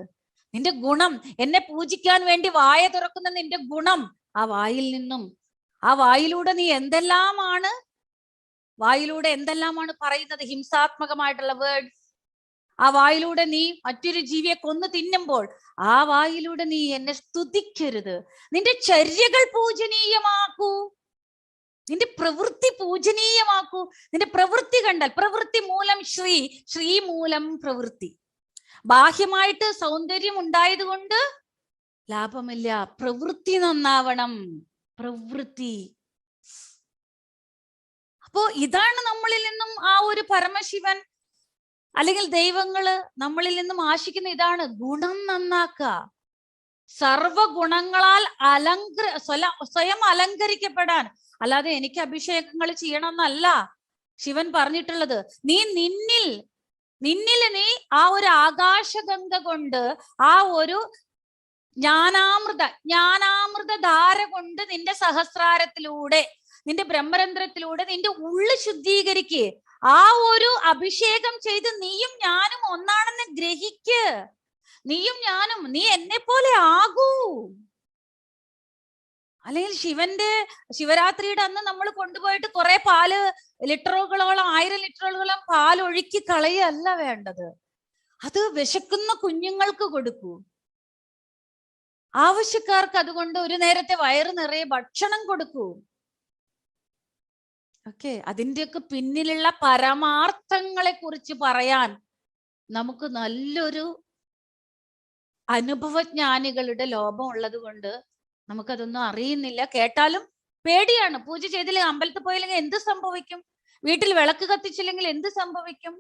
നിന്റെ ഗുണം, എന്നെ പൂജിക്കാൻ വേണ്ടി വായ തുറക്കുന്ന നിന്റെ ഗുണം, ആ വായിൽ നിന്നും, ആ വായിലൂടെ നീ വായിലൂടെ എന്തെല്ലാമാണ് പറയുന്നത്? ഹിംസാത്മകമായിട്ടുള്ള വേർഡ്സ്. ആ വായിലൂടെ നീ മറ്റൊരു ജീവിയെ കൊന്നു തിന്നുമ്പോൾ ആ വായിലൂടെ നീ എന്നെ സ്തുതിക്കരുത്. നിന്റെ ചര്യകൾ പൂജനീയമാക്കൂ. നിന്റെ പ്രവൃത്തി പൂജനീയമാക്കൂ. നിന്റെ പ്രവൃത്തി കണ്ടാൽ, പ്രവൃത്തി മൂലം ശ്രീ മൂലം പ്രവൃത്തി. ബാഹ്യമായിട്ട് സൗന്ദര്യം ഉണ്ടായത് കൊണ്ട് ലാഭമില്ല. പ്രവൃത്തി നന്നാവണം. പ്രവൃത്തി, അപ്പോ ഇതാണ് നമ്മളിൽ നിന്നും ആ ഒരു പരമശിവൻ അല്ലെങ്കിൽ ദൈവങ്ങള് നമ്മളിൽ നിന്നും ആശിക്കുന്ന ഇതാണ്, ഗുണം നന്നാക്കുക, സർവഗുണങ്ങളാൽ സ്വയം അലങ്കരിക്കപ്പെടാൻ. അല്ലാതെ എനിക്ക് അഭിഷേകങ്ങൾ ചെയ്യണമെന്നല്ല ശിവൻ പറഞ്ഞിട്ടുള്ളത്. നിന്നിൽ നീ ആ ഒരു ആകാശഗംഗ കൊണ്ട്, ആ ഒരു ജ്ഞാനാമൃത ധാര കൊണ്ട് നിന്റെ സഹസ്രാരത്തിലൂടെ, നിന്റെ ബ്രഹ്മരന്ധ്രത്തിലൂടെ നിന്റെ ഉള്ളു ശുദ്ധീകരിക്ക്. ആ ഒരു അഭിഷേകം ചെയ്ത് നീയും ഞാനും ഒന്നാണെന്ന് ഗ്രഹിക്ക്. നീയും ഞാനും, നീ എന്നെ പോലെ ആകൂ. അല്ലെങ്കിൽ ശിവരാത്രിയുടെ അന്ന് നമ്മൾ കൊണ്ടുപോയിട്ട് കുറെ പാല്, ലിറ്ററുകളോളം 1000 ലിറ്ററുകളോളം പാൽ ഒഴുക്കി കളയല്ല വേണ്ടത്. അത് വിശക്കുന്ന കുഞ്ഞുങ്ങൾക്ക് കൊടുക്കൂ. ആവശ്യക്കാർക്ക് അതുകൊണ്ട് ഒരു നേരത്തെ വയറ് നിറയെ ഭക്ഷണം കൊടുക്കൂ. ഓക്കെ, അതിൻ്റെയൊക്കെ പിന്നിലുള്ള പരമാർത്ഥങ്ങളെ കുറിച്ച് പറയാൻ നമുക്ക് നല്ലൊരു അനുഭവജ്ഞാനികളുടെ ലോപം ഉള്ളത് കൊണ്ട് നമുക്കതൊന്നും അറിയുന്നില്ല. കേട്ടാലും പേടിയാണ്. പൂജ ചെയ്തില്ലെങ്കിൽ, അമ്പലത്തിൽ പോയില്ലെങ്കിൽ എന്ത് സംഭവിക്കും? വീട്ടിൽ വിളക്ക് കത്തിച്ചില്ലെങ്കിൽ എന്ത് സംഭവിക്കും?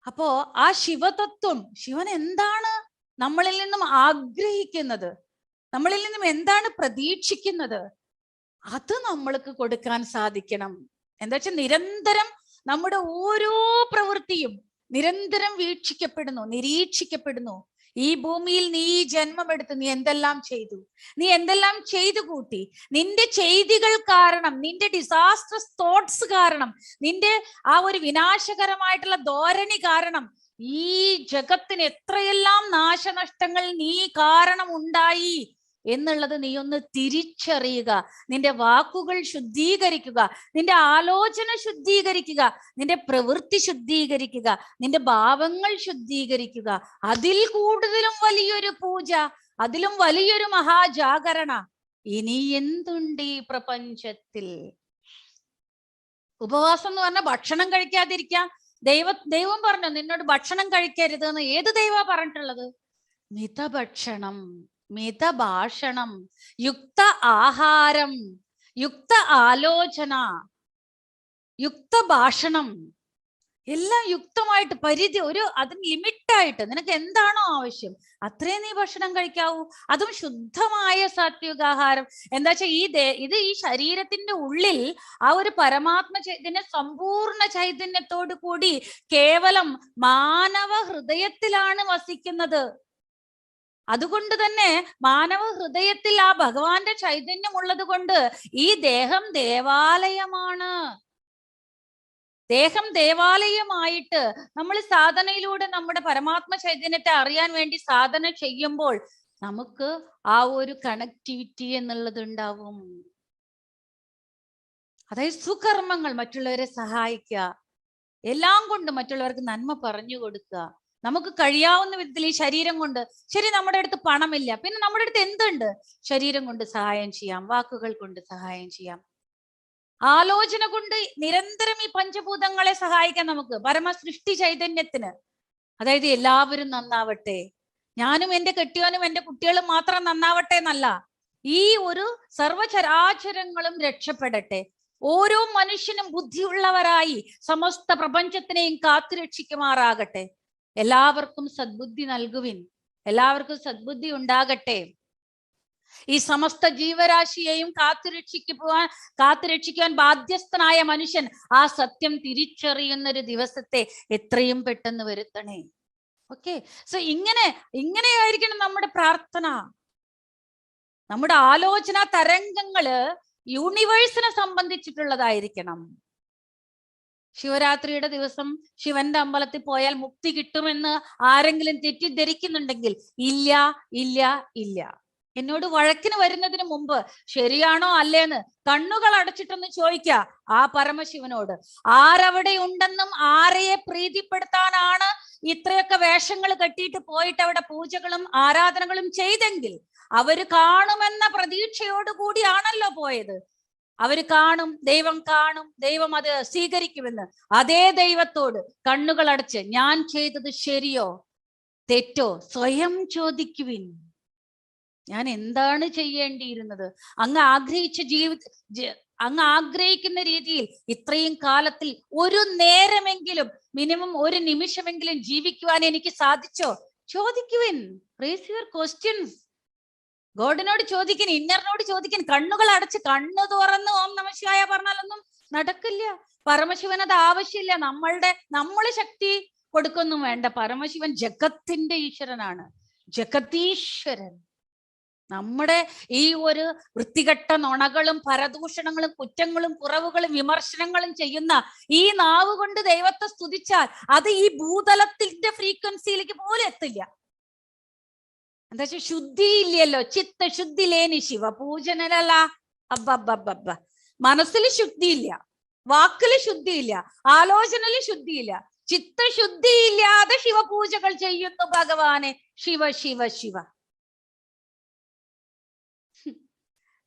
അപ്പോ ആ ശിവതത്വം, ശിവൻ എന്താണ് നമ്മളിൽ നിന്നും ആഗ്രഹിക്കുന്നത്, നമ്മളിൽ നിന്നും എന്താണ് പ്രതീക്ഷിക്കുന്നത്, അത് നമ്മൾക്ക് കൊടുക്കാൻ സാധിക്കണം. എന്താ വെച്ചാൽ നിരന്തരം നമ്മുടെ ഓരോ പ്രവൃത്തിയും നിരന്തരം വീക്ഷിക്കപ്പെടുന്നു, നിരീക്ഷിക്കപ്പെടുന്നു. ഈ ഭൂമിയിൽ നീ ഈ ജന്മമെടുത്ത് നീ എന്തെല്ലാം ചെയ്തു, നീ എന്തെല്ലാം ചെയ്തു കൂട്ടി. നിന്റെ ചെയ്തികൾ കാരണം, നിന്റെ ഡിസാസ്റ്റർ തോട്ട്സ് കാരണം, നിന്റെ ആ ഒരു വിനാശകരമായിട്ടുള്ള ധോരണി കാരണം ഈ ജഗത്തിന് എത്രയെല്ലാം നാശനഷ്ടങ്ങൾ നീ കാരണം ഉണ്ടായി എന്നുള്ളത് നീ ഒന്ന് തിരിച്ചറിയുക. നിന്റെ വാക്കുകൾ ശുദ്ധീകരിക്കുക, നിന്റെ ആലോചന ശുദ്ധീകരിക്കുക, നിന്റെ പ്രവൃത്തി ശുദ്ധീകരിക്കുക, നിന്റെ ഭാവങ്ങൾ ശുദ്ധീകരിക്കുക. അതിൽ കൂടുതലും വലിയൊരു പൂജ, അതിലും വലിയൊരു മഹാജാഗരണ ഇനി എന്തുണ്ട് ഈ പ്രപഞ്ചത്തിൽ? ഉപവാസം എന്ന് പറഞ്ഞാൽ ഭക്ഷണം കഴിക്കാതിരിക്കാം. ദൈവം പറഞ്ഞു നിന്നോട് ഭക്ഷണം കഴിക്കരുത് എന്ന്. ഏത് ദൈവ പറഞ്ഞിട്ടുള്ളത്? മിതഭക്ഷണം, മിതഭാഷണം, യുക്ത ആഹാരം, യുക്ത ആലോചന, യുക്ത ഭാഷണം, എല്ലാം യുക്തമായിട്ട്, പരിധി, അതിന് ലിമിറ്റായിട്ട് നിനക്ക് എന്താണോ ആവശ്യം അത്രേ നീ ഭക്ഷണം കഴിക്കാവൂ. അതും ശുദ്ധമായ സാത്വികാഹാരം. എന്താ വെച്ചാൽ ഇത് ഈ ശരീരത്തിന്റെ ഉള്ളിൽ ആ ഒരു പരമാത്മ ചൈതന്യ, സമ്പൂർണ്ണ ചൈതന്യത്തോടു കൂടി കേവലം മാനവ ഹൃദയത്തിലാണ് വസിക്കുന്നത്. അതുകൊണ്ട് തന്നെ മാനവ ഹൃദയത്തിൽ ആ ഭഗവാന്റെ ചൈതന്യം ഉള്ളത് കൊണ്ട് ഈ ദേഹം ദേവാലയമാണ്. ദേഹം ദേവാലയമായിട്ട് നമ്മൾ സാധനയിലൂടെ നമ്മുടെ പരമാത്മ ചൈതന്യത്തെ അറിയാൻ വേണ്ടി സാധന ചെയ്യുമ്പോൾ നമുക്ക് ആ ഒരു കണക്ടിവിറ്റി എന്നുള്ളത് ഉണ്ടാവും. അതായത് സുകർമ്മങ്ങൾ, മറ്റുള്ളവരെ സഹായിക്കുക, എല്ലാം കൊണ്ട് മറ്റുള്ളവർക്ക് നന്മ പറഞ്ഞു കൊടുക്കുക. നമുക്ക് കഴിയാവുന്ന വിധത്തിൽ ഈ ശരീരം കൊണ്ട്, ശരി നമ്മുടെ അടുത്ത് പണമില്ല, പിന്നെ നമ്മുടെ അടുത്ത് എന്തുണ്ട്? ശരീരം കൊണ്ട് സഹായം ചെയ്യാം, വാക്കുകൾ കൊണ്ട് സഹായം ചെയ്യാം, ആലോചന കൊണ്ട് നിരന്തരം ഈ പഞ്ചഭൂതങ്ങളെ സഹായിക്കാം നമുക്ക്, പരമസൃഷ്ടി ചൈതന്യത്തിന്. അതായത് എല്ലാവരും നന്നാവട്ടെ, ഞാനും എൻ്റെ കെട്ടിയോനും എൻ്റെ കുട്ടികളും മാത്രം നന്നാവട്ടെ എന്നല്ല, ഈ ഒരു സർവചരാചരങ്ങളും രക്ഷപ്പെടട്ടെ. ഓരോ മനുഷ്യനും ബുദ്ധിയുള്ളവരായി സമസ്ത പ്രപഞ്ചത്തിനെയും കാത്തുരക്ഷിക്കുമാറാകട്ടെ. എല്ലാവർക്കും സദ്ബുദ്ധി നൽകുവിൻ, എല്ലാവർക്കും സദ്ബുദ്ധി ഉണ്ടാകട്ടെ. ഈ സമസ്ത ജീവരാശിയെയും കാത്തുരക്ഷിക്കുവാൻ ബാധ്യസ്ഥനായ മനുഷ്യൻ ആ സത്യം തിരിച്ചറിയുന്ന ഒരു ദിവസത്തെ എത്രയും പെട്ടെന്ന് വരുത്തണേ. ഓക്കെ, സോ ഇങ്ങനെയായിരിക്കണം നമ്മുടെ പ്രാർത്ഥന. നമ്മുടെ ആലോചന തരംഗങ്ങള് യൂണിവേഴ്സിനെ സംബന്ധിച്ചിട്ടുള്ളതായിരിക്കണം. ശിവരാത്രിയുടെ ദിവസം ശിവന്റെ അമ്പലത്തിൽ പോയാൽ മുക്തി കിട്ടുമെന്ന് ആരെങ്കിലും തെറ്റിദ്ധരിക്കുന്നുണ്ടെങ്കിൽ ഇല്ല ഇല്ല ഇല്ല. എന്നോട് വഴക്കിന് വരുന്നതിന് മുമ്പ് ശരിയാണോ അല്ലേന്ന് കണ്ണുകൾ അടച്ചിട്ടൊന്ന് ചോദിക്കുക ആ പരമശിവനോട്. ആരവിടെ ഉണ്ടെന്നും ആരെയെ പ്രീതിപ്പെടുത്താനാണ് ഇത്രയൊക്കെ വേഷങ്ങൾ കെട്ടിയിട്ട് പോയിട്ട് അവിടെ പൂജകളും ആരാധനകളും ചെയ്തെങ്കിൽ അവര് കാണുമെന്ന പ്രതീക്ഷയോടുകൂടിയാണല്ലോ പോയത്. അവര് കാണും, ദൈവം അത് സ്വീകരിക്കുമെന്ന്. അതേ ദൈവത്തോട് കണ്ണുകൾ അടച്ച് ഞാൻ ചെയ്തത് ശരിയോ തെറ്റോ സ്വയം ചോദിക്കുവിൻ. ഞാൻ എന്താണ് ചെയ്യേണ്ടിയിരുന്നത്? അങ്ങ് ആഗ്രഹിച്ച അങ്ങ് ആഗ്രഹിക്കുന്ന രീതിയിൽ ഇത്രയും കാലത്തിൽ ഒരു നേരമെങ്കിലും, മിനിമം ഒരു നിമിഷമെങ്കിലും ജീവിക്കുവാൻ എനിക്ക് സാധിച്ചോ? ചോദിക്കുവിൻ. Raise your questions. ഗോഡിനോട് ചോദിക്കൻ, ഇന്നറിനോട് ചോദിക്കൻ. കണ്ണുകൾ അടച്ച് കണ്ണു തുറന്ന് ഓം നമഃശിവായ പറഞ്ഞാലൊന്നും നടക്കില്ല. പരമശിവൻ അത് ആവശ്യമില്ല. നമ്മള് ശക്തി കൊടുക്കൊന്നും വേണ്ട. പരമശിവൻ ജഗത്തിന്റെ ഈശ്വരനാണ്, ജഗതീശ്വരൻ. നമ്മുടെ ഈ ഒരു വൃത്തികെട്ട നുണകളും പരദൂഷണങ്ങളും കുറ്റങ്ങളും കുറവുകളും വിമർശനങ്ങളും ചെയ്യുന്ന ഈ നാവ് കൊണ്ട് ദൈവത്തെ സ്തുതിച്ചാൽ അത് ഈ ഭൂതലത്തിന്റെ ഫ്രീക്വൻസിയിലേക്ക് പോലും എത്തില്ല. എന്താ വെച്ചാൽ ശുദ്ധിയില്ലല്ലോ. ചിത്തശുദ്ധി ലേനി ശിവപൂജനല്ല. അബ്ബബ്ബബ്ബ. മനസ്സിൽ ശുദ്ധിയില്ല, വാക്കില് ശുദ്ധിയില്ല, ആലോചനയില് ശുദ്ധിയില്ല, ചിത്തശുദ്ധിയില്ലാതെ ശിവപൂജകൾ ചെയ്യുന്നു ഭഗവാനെ. ശിവ ശിവ ശിവ.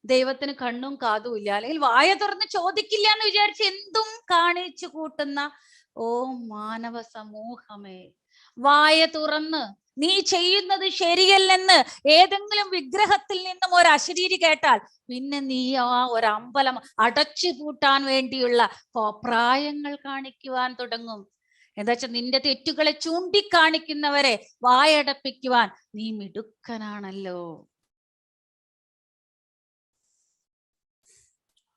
ദൈവത്തിന് കണ്ണും കാതും ഇല്ല, അല്ലെങ്കിൽ വായ തുറന്ന് ചോദിക്കില്ല എന്ന് വിചാരിച്ച് എന്തും കാണിച്ചു കൂട്ടുന്ന ഓ മാനവ സമൂഹമേ, വായ തുറന്ന് നീ ചെയ്യുന്നത് ശരിയല്ലെന്ന് ഏതെങ്കിലും വിഗ്രഹത്തിൽ നിന്നും ഒരു അശരീരി കേട്ടാൽ പിന്നെ നീ ആ ഒരു അമ്പലം അടച്ചു പൂട്ടാൻ വേണ്ടിയുള്ള പ്രായങ്ങൾ കാണിക്കുവാൻ തുടങ്ങും. എന്താ വെച്ചാൽ നിന്റെ തെറ്റുകളെ ചൂണ്ടിക്കാണിക്കുന്നവരെ വായടപ്പിക്കുവാൻ നീ മിടുക്കനാണല്ലോ.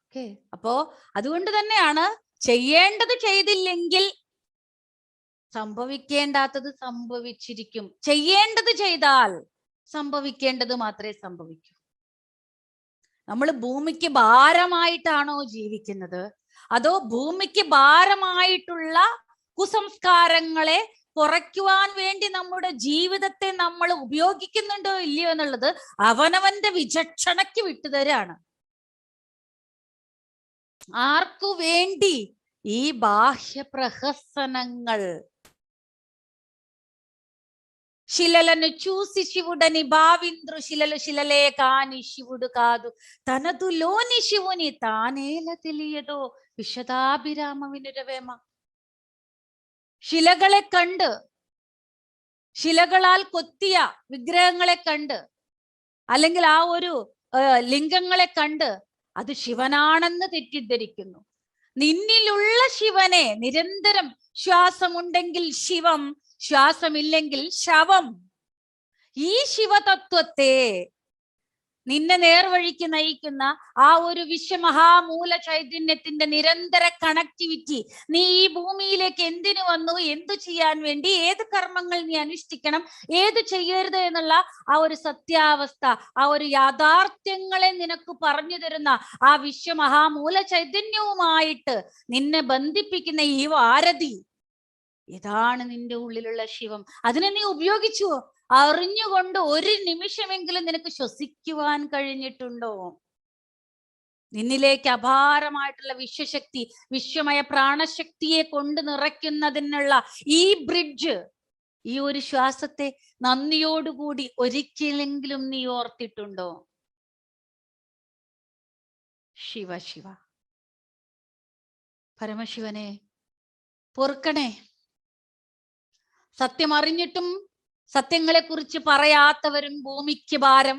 ഓക്കെ, അപ്പോ അതുകൊണ്ട് തന്നെയാണ് ചെയ്യേണ്ടത് ചെയ്തില്ലെങ്കിൽ സംഭവിക്കേണ്ടാത്തത് സംഭവിച്ചിരിക്കും. ചെയ്യേണ്ടത് ചെയ്താൽ സംഭവിക്കേണ്ടത് മാത്രമേ സംഭവിക്കൂ. നമ്മൾ ഭൂമിക്ക് ഭാരമായിട്ടാണോ ജീവിക്കുന്നത്, അതോ ഭൂമിക്ക് ഭാരമായിട്ടുള്ള കുസംസ്കാരങ്ങളെ കുറയ്ക്കുവാൻ വേണ്ടി നമ്മുടെ ജീവിതത്തെ നമ്മൾ ഉപയോഗിക്കുന്നുണ്ടോ ഇല്ലയോ എന്നുള്ളത് അവനവന്റെ വിചക്ഷണയ്ക്ക് വിട്ടുതരാണ്. ആർക്കു വേണ്ടി ഈ ബാഹ്യ പ്രഹസനങ്ങൾ? శిలలను చూసి శివుడని భావింద్రు శిలలు శిలలే కాని శివుడు కాదు, తనదులోని శివుని తానేల తెలియదో വിശദാഭിരാമ വിനുരവേമ. ശിലകളെ കണ്ട്, ശിലകളാൽ കൊത്തിയ വിഗ്രഹങ്ങളെ കണ്ട്, അല്ലെങ്കിൽ ആ ഒരു ലിംഗങ്ങളെ കണ്ട് അത് ശിവനാണെന്ന് തെറ്റിദ്ധരിക്കുന്നു. നിന്നിലുള്ള ശിവനെ നിരന്തരം ശ്വാസമുണ്ടെങ്കിൽ ശിവം, ശ്വാസമില്ലെങ്കിൽ ശവം. ഈ ശിവതത്വത്തെ നിന്നെ നേർവഴിക്ക് നയിക്കുന്ന ആ ഒരു വിശ്വമഹാമൂല ചൈതന്യത്തിന്റെ നിരന്തര കണക്ടിവിറ്റി, നീ ഈ ഭൂമിയിലേക്ക് എന്തിനു വന്നു, എന്തു ചെയ്യാൻ വേണ്ടി, ഏത് കർമ്മങ്ങൾ നീ അനുഷ്ഠിക്കണം, ഏത് ചെയ്യരുത് എന്നുള്ള ആ ഒരു സത്യാവസ്ഥ, ആ ഒരു യാഥാർത്ഥ്യങ്ങളെ നിനക്ക് പറഞ്ഞു തരുന്ന ആ വിശ്വമഹാമൂല ചൈതന്യവുമായിട്ട് നിന്നെ ബന്ധിപ്പിക്കുന്ന ഈ വാരധി, ഇതാണ് നിന്റെ ഉള്ളിലുള്ള ശിവം. അതിനെ നീ ഉപയോഗിച്ചുവോ? അറിഞ്ഞുകൊണ്ട് ഒരു നിമിഷമെങ്കിലും നിനക്ക് ശ്വസിക്കുവാൻ കഴിഞ്ഞിട്ടുണ്ടോ? നിന്നിലേക്ക് അപാരമായിട്ടുള്ള വിശ്വശക്തി, വിശ്വമയ പ്രാണശക്തിയെ കൊണ്ട് നിറയ്ക്കുന്നതിനുള്ള ഈ ബ്രിഡ്ജ്, ഈ ഒരു ശ്വാസത്തെ നന്ദിയോടുകൂടി ഒരിക്കലെങ്കിലും നീ ഓർത്തിട്ടുണ്ടോ? ശിവ ശിവ. പരമശിവനെ പൊറുക്കണേ. സത്യം അറിഞ്ഞിട്ടും സത്യങ്ങളെ കുറിച്ച് പറയാത്തവരും ഭൂമിക്ക് ഭാരം,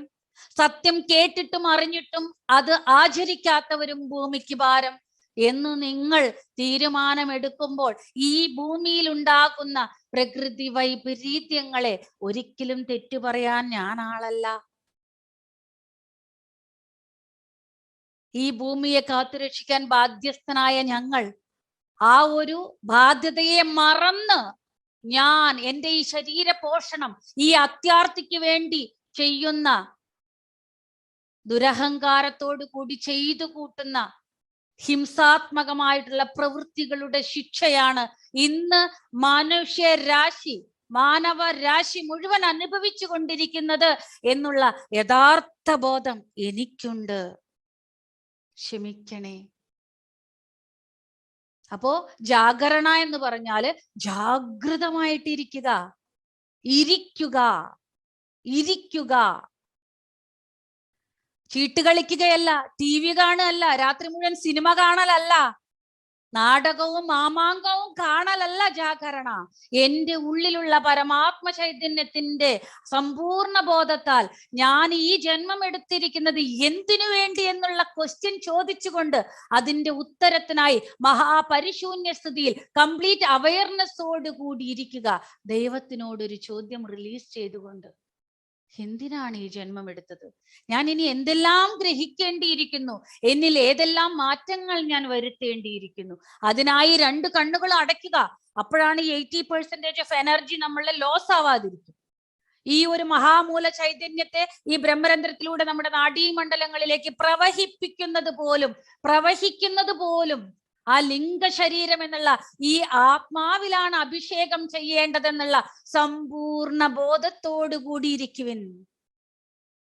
സത്യം കേട്ടിട്ടും അറിഞ്ഞിട്ടും അത് ആചരിക്കാത്തവരും ഭൂമിക്ക് ഭാരം എന്ന് നിങ്ങൾ തീരുമാനമെടുക്കുമ്പോൾ ഈ ഭൂമിയിൽ ഉണ്ടാകുന്ന പ്രകൃതി വൈപരീത്യങ്ങളെ ഒരിക്കലും തെറ്റു പറയാൻ ഞാൻ ആളല്ല. ഈ ഭൂമിയെ കാത്തുരക്ഷിക്കാൻ ബാധ്യസ്ഥനായ ഞങ്ങൾ ആ ഒരു ബാധ്യതയെ മറന്ന് ഞാൻ എൻ്റെ ഈ ശരീര പോഷണം ഈ അത്യാർത്തിക്ക് വേണ്ടി ചെയ്യുന്ന ദുരഹങ്കാരത്തോടു കൂടി ചെയ്തു കൂട്ടുന്ന ഹിംസാത്മകമായിട്ടുള്ള പ്രവൃത്തികളുടെ ശിക്ഷയാണ് ഇന്ന് മാനവരാശി മുഴുവൻ അനുഭവിച്ചു കൊണ്ടിരിക്കുന്നത് എന്നുള്ള യഥാർത്ഥ ബോധം എനിക്കുണ്ട്. ക്ഷമിക്കണേ. അപ്പോ ജാഗരണ എന്ന് പറഞ്ഞാല് ജാഗ്രതമായിട്ടിരിക്കുക, ഇരിക്കുക. ചീട്ട് കളിക്കുകയല്ല, TV കാണുകയല്ല, രാത്രി മുഴുവൻ സിനിമ കാണലല്ല. നാടകവും മാമാങ്കവും കാണലല്ല ജാഗരണ. എന്റെ ഉള്ളിലുള്ള പരമാത്മ ചൈതന്യത്തിന്റെ സമ്പൂർണ്ണ ബോധത്താൽ ഞാൻ ഈ ജന്മം എടുത്തിരിക്കുന്നത് എന്തിനു വേണ്ടി എന്നുള്ള ക്വസ്റ്റ്യൻ ചോദിച്ചുകൊണ്ട് അതിന്റെ ഉത്തരത്തിനായി മഹാപരിശൂന്യ സ്ഥിതിയിൽ കംപ്ലീറ്റ് അവയർനെസ്സോട് കൂടി ഇരിക്കുക. ദൈവത്തിനോടൊരു ചോദ്യം റിലീസ് ചെയ്തുകൊണ്ട്, എന്തിനാണ് ഈ ജന്മം എടുത്തത്? ഞാൻ ഇനി എന്തെല്ലാം ഗ്രഹിക്കേണ്ടിയിരിക്കുന്നു? എന്നിൽ ഏതെല്ലാം മാറ്റങ്ങൾ ഞാൻ വരുത്തേണ്ടിയിരിക്കുന്നു? അതിനായി 2 കണ്ണുകൾ അടയ്ക്കുക. അപ്പോഴാണ് 80% ഓഫ് എനർജി നമ്മളെ ലോസ് ആവാതിരിക്കും. ഈ ഒരു മഹാമൂല ചൈതന്യത്തെ ഈ ബ്രഹ്മരന്ധ്രത്തിലൂടെ നമ്മുടെ നാഡീമണ്ഡലങ്ങളിലേക്ക് പ്രവഹിക്കുന്നത് പോലും ആ ലിംഗ ശരീരം എന്നുള്ള ഈ ആത്മാവിലാണ് അഭിഷേകം ചെയ്യേണ്ടതെന്നുള്ള സമ്പൂർണ്ണ ബോധത്തോടു കൂടിയിരിക്കുവിൻ.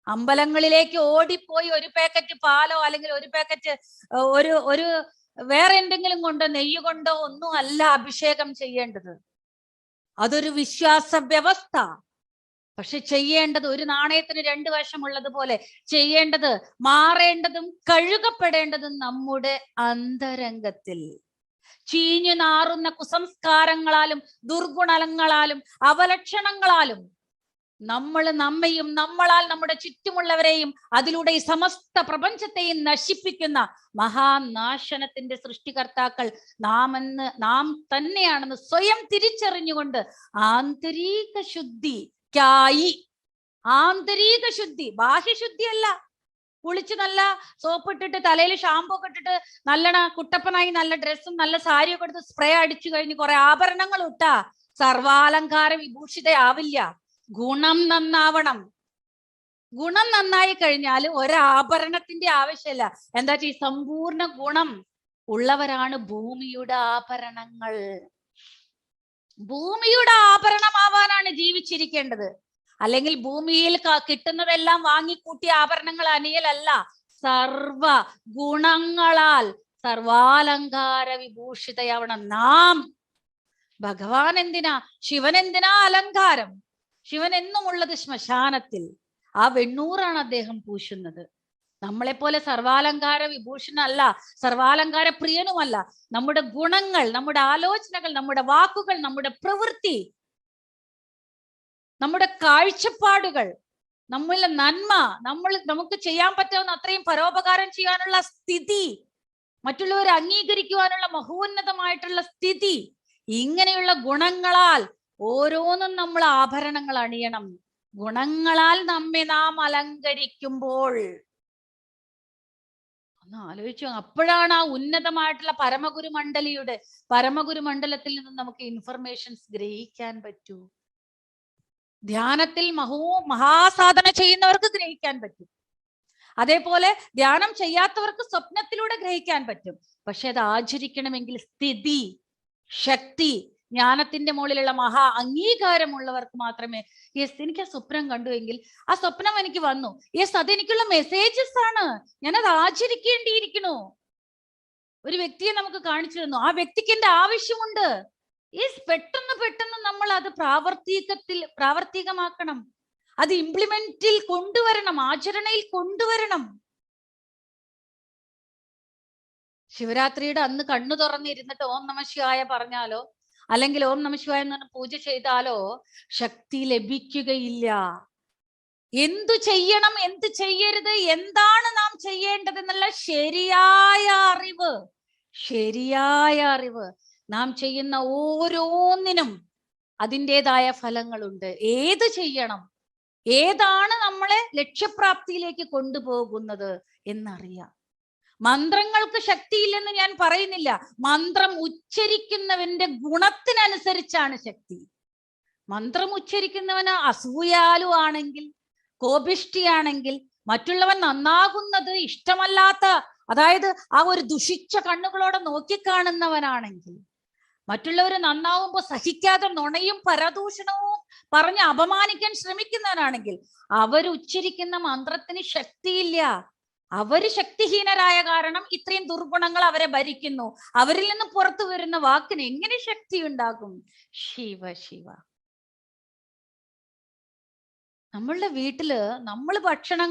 അമ്പലങ്ങളിലേക്ക് ഓടിപ്പോയി ഒരു പാക്കറ്റ് പാലോ അല്ലെങ്കിൽ ഒരു പാക്കറ്റ് ഒരു വേറെ എന്തെങ്കിലും കൊണ്ടോ നെയ്യ് കൊണ്ടോ ഒന്നും അല്ല അഭിഷേകം ചെയ്യേണ്ടത്. അതൊരു വിശ്വാസ വ്യവസ്ഥ. പക്ഷെ ചെയ്യേണ്ടത് ഒരു നാണയത്തിന് 2 വശമുള്ളതുപോലെ ചെയ്യേണ്ടത്, മാറേണ്ടതും കഴുകപ്പെടേണ്ടതും നമ്മുടെ അന്തരംഗത്തിൽ. ചീഞ്ഞു നാറുന്ന കുസംസ്കാരങ്ങളാലും ദുർഗുണങ്ങളാലും അവലക്ഷണങ്ങളാലും നമ്മെയും നമ്മളാൽ നമ്മുടെ ചുറ്റുമുള്ളവരെയും അതിലൂടെ ഈ സമസ്ത പ്രപഞ്ചത്തെയും നശിപ്പിക്കുന്ന മഹാനാശനത്തിന്റെ സൃഷ്ടികർത്താക്കൾ നാം തന്നെയാണെന്ന് സ്വയം തിരിച്ചറിഞ്ഞുകൊണ്ട് ആന്തരിക ശുദ്ധി, ആന്തരിക ശുദ്ധി, ബാഹ്യശുദ്ധിയല്ല. കുളിച്ച് നല്ല സോപ്പ് ഇട്ടിട്ട് തലയിൽ ഷാമ്പൂ ഒക്കെ ഇട്ടിട്ട് നല്ല കുട്ടപ്പനായി നല്ല ഡ്രസ്സും നല്ല സാരിയൊക്കെ എടുത്ത് സ്പ്രേ അടിച്ചു കഴിഞ്ഞ് കുറെ ആഭരണങ്ങൾ ഇട്ടാ സർവാലങ്കാര വിഭൂഷിതയാവില്ല. ഗുണം നന്നാവണം. ഗുണം നന്നായി കഴിഞ്ഞാൽ ഒരാഭരണത്തിന്റെ ആവശ്യമില്ല. എന്താ ഈ സമ്പൂർണ്ണ ഗുണം ഉള്ളവരാണ് ഭൂമിയുടെ ആഭരണങ്ങൾ. ഭൂമിയുടെ ആഭരണമാവാനാണ് ജീവിച്ചിരിക്കേണ്ടത്. അല്ലെങ്കിൽ ഭൂമിയിൽ കിട്ടുന്നതെല്ലാം വാങ്ങിക്കൂട്ടിയ ആഭരണങ്ങൾ അണിയലല്ല, സർവ ഗുണങ്ങളാൽ സർവാലങ്കാര വിഭൂഷിതയാവണം നാം. ഭഗവാൻ എന്തിനാ, ശിവൻ എന്തിനാ അലങ്കാരം? ശിവൻ എന്നും ഉള്ളത് ശ്മശാനത്തിൽ. ആ വെണ്ണൂറാണ് അദ്ദേഹം പൂശുന്നത്. നമ്മളെപ്പോലെ സർവാലങ്കാര വിഭൂഷണല്ല, സർവാലങ്കാര പ്രിയനുമല്ല. നമ്മുടെ ഗുണങ്ങൾ, നമ്മുടെ ആലോചനകൾ, നമ്മുടെ വാക്കുകൾ, നമ്മുടെ പ്രവൃത്തി, നമ്മുടെ കാഴ്ചപ്പാടുകൾ, നമ്മളിലെ നന്മ, നമുക്ക് ചെയ്യാൻ പറ്റാവുന്ന അത്രയും പരോപകാരം ചെയ്യാനുള്ള സ്ഥിതി, മറ്റുള്ളവരെ അംഗീകരിക്കുവാനുള്ള മഹോന്നതമായിട്ടുള്ള സ്ഥിതി, ഇങ്ങനെയുള്ള ഗുണങ്ങളാൽ ഓരോന്നും നമ്മൾ ആഭരണങ്ങൾ അണിയണം. ഗുണങ്ങളാൽ നാം അലങ്കരിക്കുമ്പോൾ ഒന്ന് ആലോചിച്ചു. അപ്പോഴാണ് ആ ഉന്നതമായിട്ടുള്ള പരമഗുരു മണ്ഡലത്തിൽ നിന്ന് നമുക്ക് ഇൻഫർമേഷൻസ് ഗ്രഹിക്കാൻ പറ്റൂ. ധ്യാനത്തിൽ മഹാസാധന ചെയ്യുന്നവർക്ക് ഗ്രഹിക്കാൻ പറ്റും. അതേപോലെ ധ്യാനം ചെയ്യാത്തവർക്ക് സ്വപ്നത്തിലൂടെ ഗ്രഹിക്കാൻ പറ്റും. പക്ഷെ അത് ആചരിക്കണമെങ്കിൽ സ്ഥിതി, ശക്തി, ജ്ഞാനത്തിന്റെ മുകളിലുള്ള മഹാ അംഗീകാരമുള്ളവർക്ക് മാത്രമേ യെസ് എനിക്ക് ആ സ്വപ്നം കണ്ടുവെങ്കിൽ ആ സ്വപ്നം എനിക്ക് വന്നു, യെസ് അതെനിക്കുള്ള മെസ്സേജസ് ആണ്, ഞാനത് ആചരിക്കേണ്ടിയിരിക്കണു. ഒരു വ്യക്തിയെ നമുക്ക് കാണിച്ചു തന്നു, ആ വ്യക്തിക്ക് എന്റെ ആവശ്യമുണ്ട്. യെസ് പെട്ടെന്ന് നമ്മൾ അത് പ്രാവർത്തികമാക്കണം, അത് ഇംപ്ലിമെന്റിൽ കൊണ്ടുവരണം, ആചരണയിൽ കൊണ്ടുവരണം. ശിവരാത്രിയുടെ അന്ന് കണ്ണു തുറന്നിരുന്നിട്ട് ഓം നമഃശിവായ പറഞ്ഞാലോ അല്ലെങ്കിൽ ഓം നമഃശിവായ എന്ന് പറഞ്ഞ് പൂജ ചെയ്താലോ ശക്തി ലഭിക്കുകയില്ല. എന്തു ചെയ്യണം, എന്ത് ചെയ്യരുത്, എന്താണ് നാം ചെയ്യേണ്ടതെന്നുള്ള ശരിയായ അറിവ്, നാം ചെയ്യുന്ന ഓരോന്നിനും അതിൻ്റെതായ ഫലങ്ങളുണ്ട്. ഏത് ചെയ്യണം, ഏതാണ് നമ്മളെ ലക്ഷ്യപ്രാപ്തിയിലേക്ക് കൊണ്ടുപോകുന്നത് എന്നറിയാം. മന്ത്രങ്ങൾക്ക് ശക്തിയില്ലെന്ന് ഞാൻ പറയുന്നില്ല. മന്ത്രം ഉച്ചരിക്കുന്നവന്റെ ഗുണത്തിനനുസരിച്ചാണ് ശക്തി. മന്ത്രം ഉച്ചരിക്കുന്നവന് അസൂയാലു ആണെങ്കിൽ, കോപിഷ്ടിയാണെങ്കിൽ, മറ്റുള്ളവൻ നന്നാകുന്നത് ഇഷ്ടമല്ലാത്ത, അതായത് ആ ഒരു ദുഷിച്ച കണ്ണുകളോടെ നോക്കിക്കാണുന്നവനാണെങ്കിൽ, മറ്റുള്ളവർ നന്നാവുമ്പോൾ സഹിക്കാതെ നുണയും പരദൂഷണവും പറഞ്ഞ് അപമാനിക്കാൻ ശ്രമിക്കുന്നവനാണെങ്കിൽ അവരുച്ചരിക്കുന്ന മന്ത്രത്തിന് ശക്തിയില്ല. അവര് ശക്തിഹീനരായ കാരണം ഇത്രയും ദുർഗുണങ്ങൾ അവരെ ഭരിക്കുന്നു. അവരിൽ നിന്ന് പുറത്തു വരുന്ന വാക്കിന് എങ്ങനെ ശക്തി ഉണ്ടാകും? ശിവ ശിവ. നമ്മളുടെ വീട്ടില് നമ്മൾ ഭക്ഷണം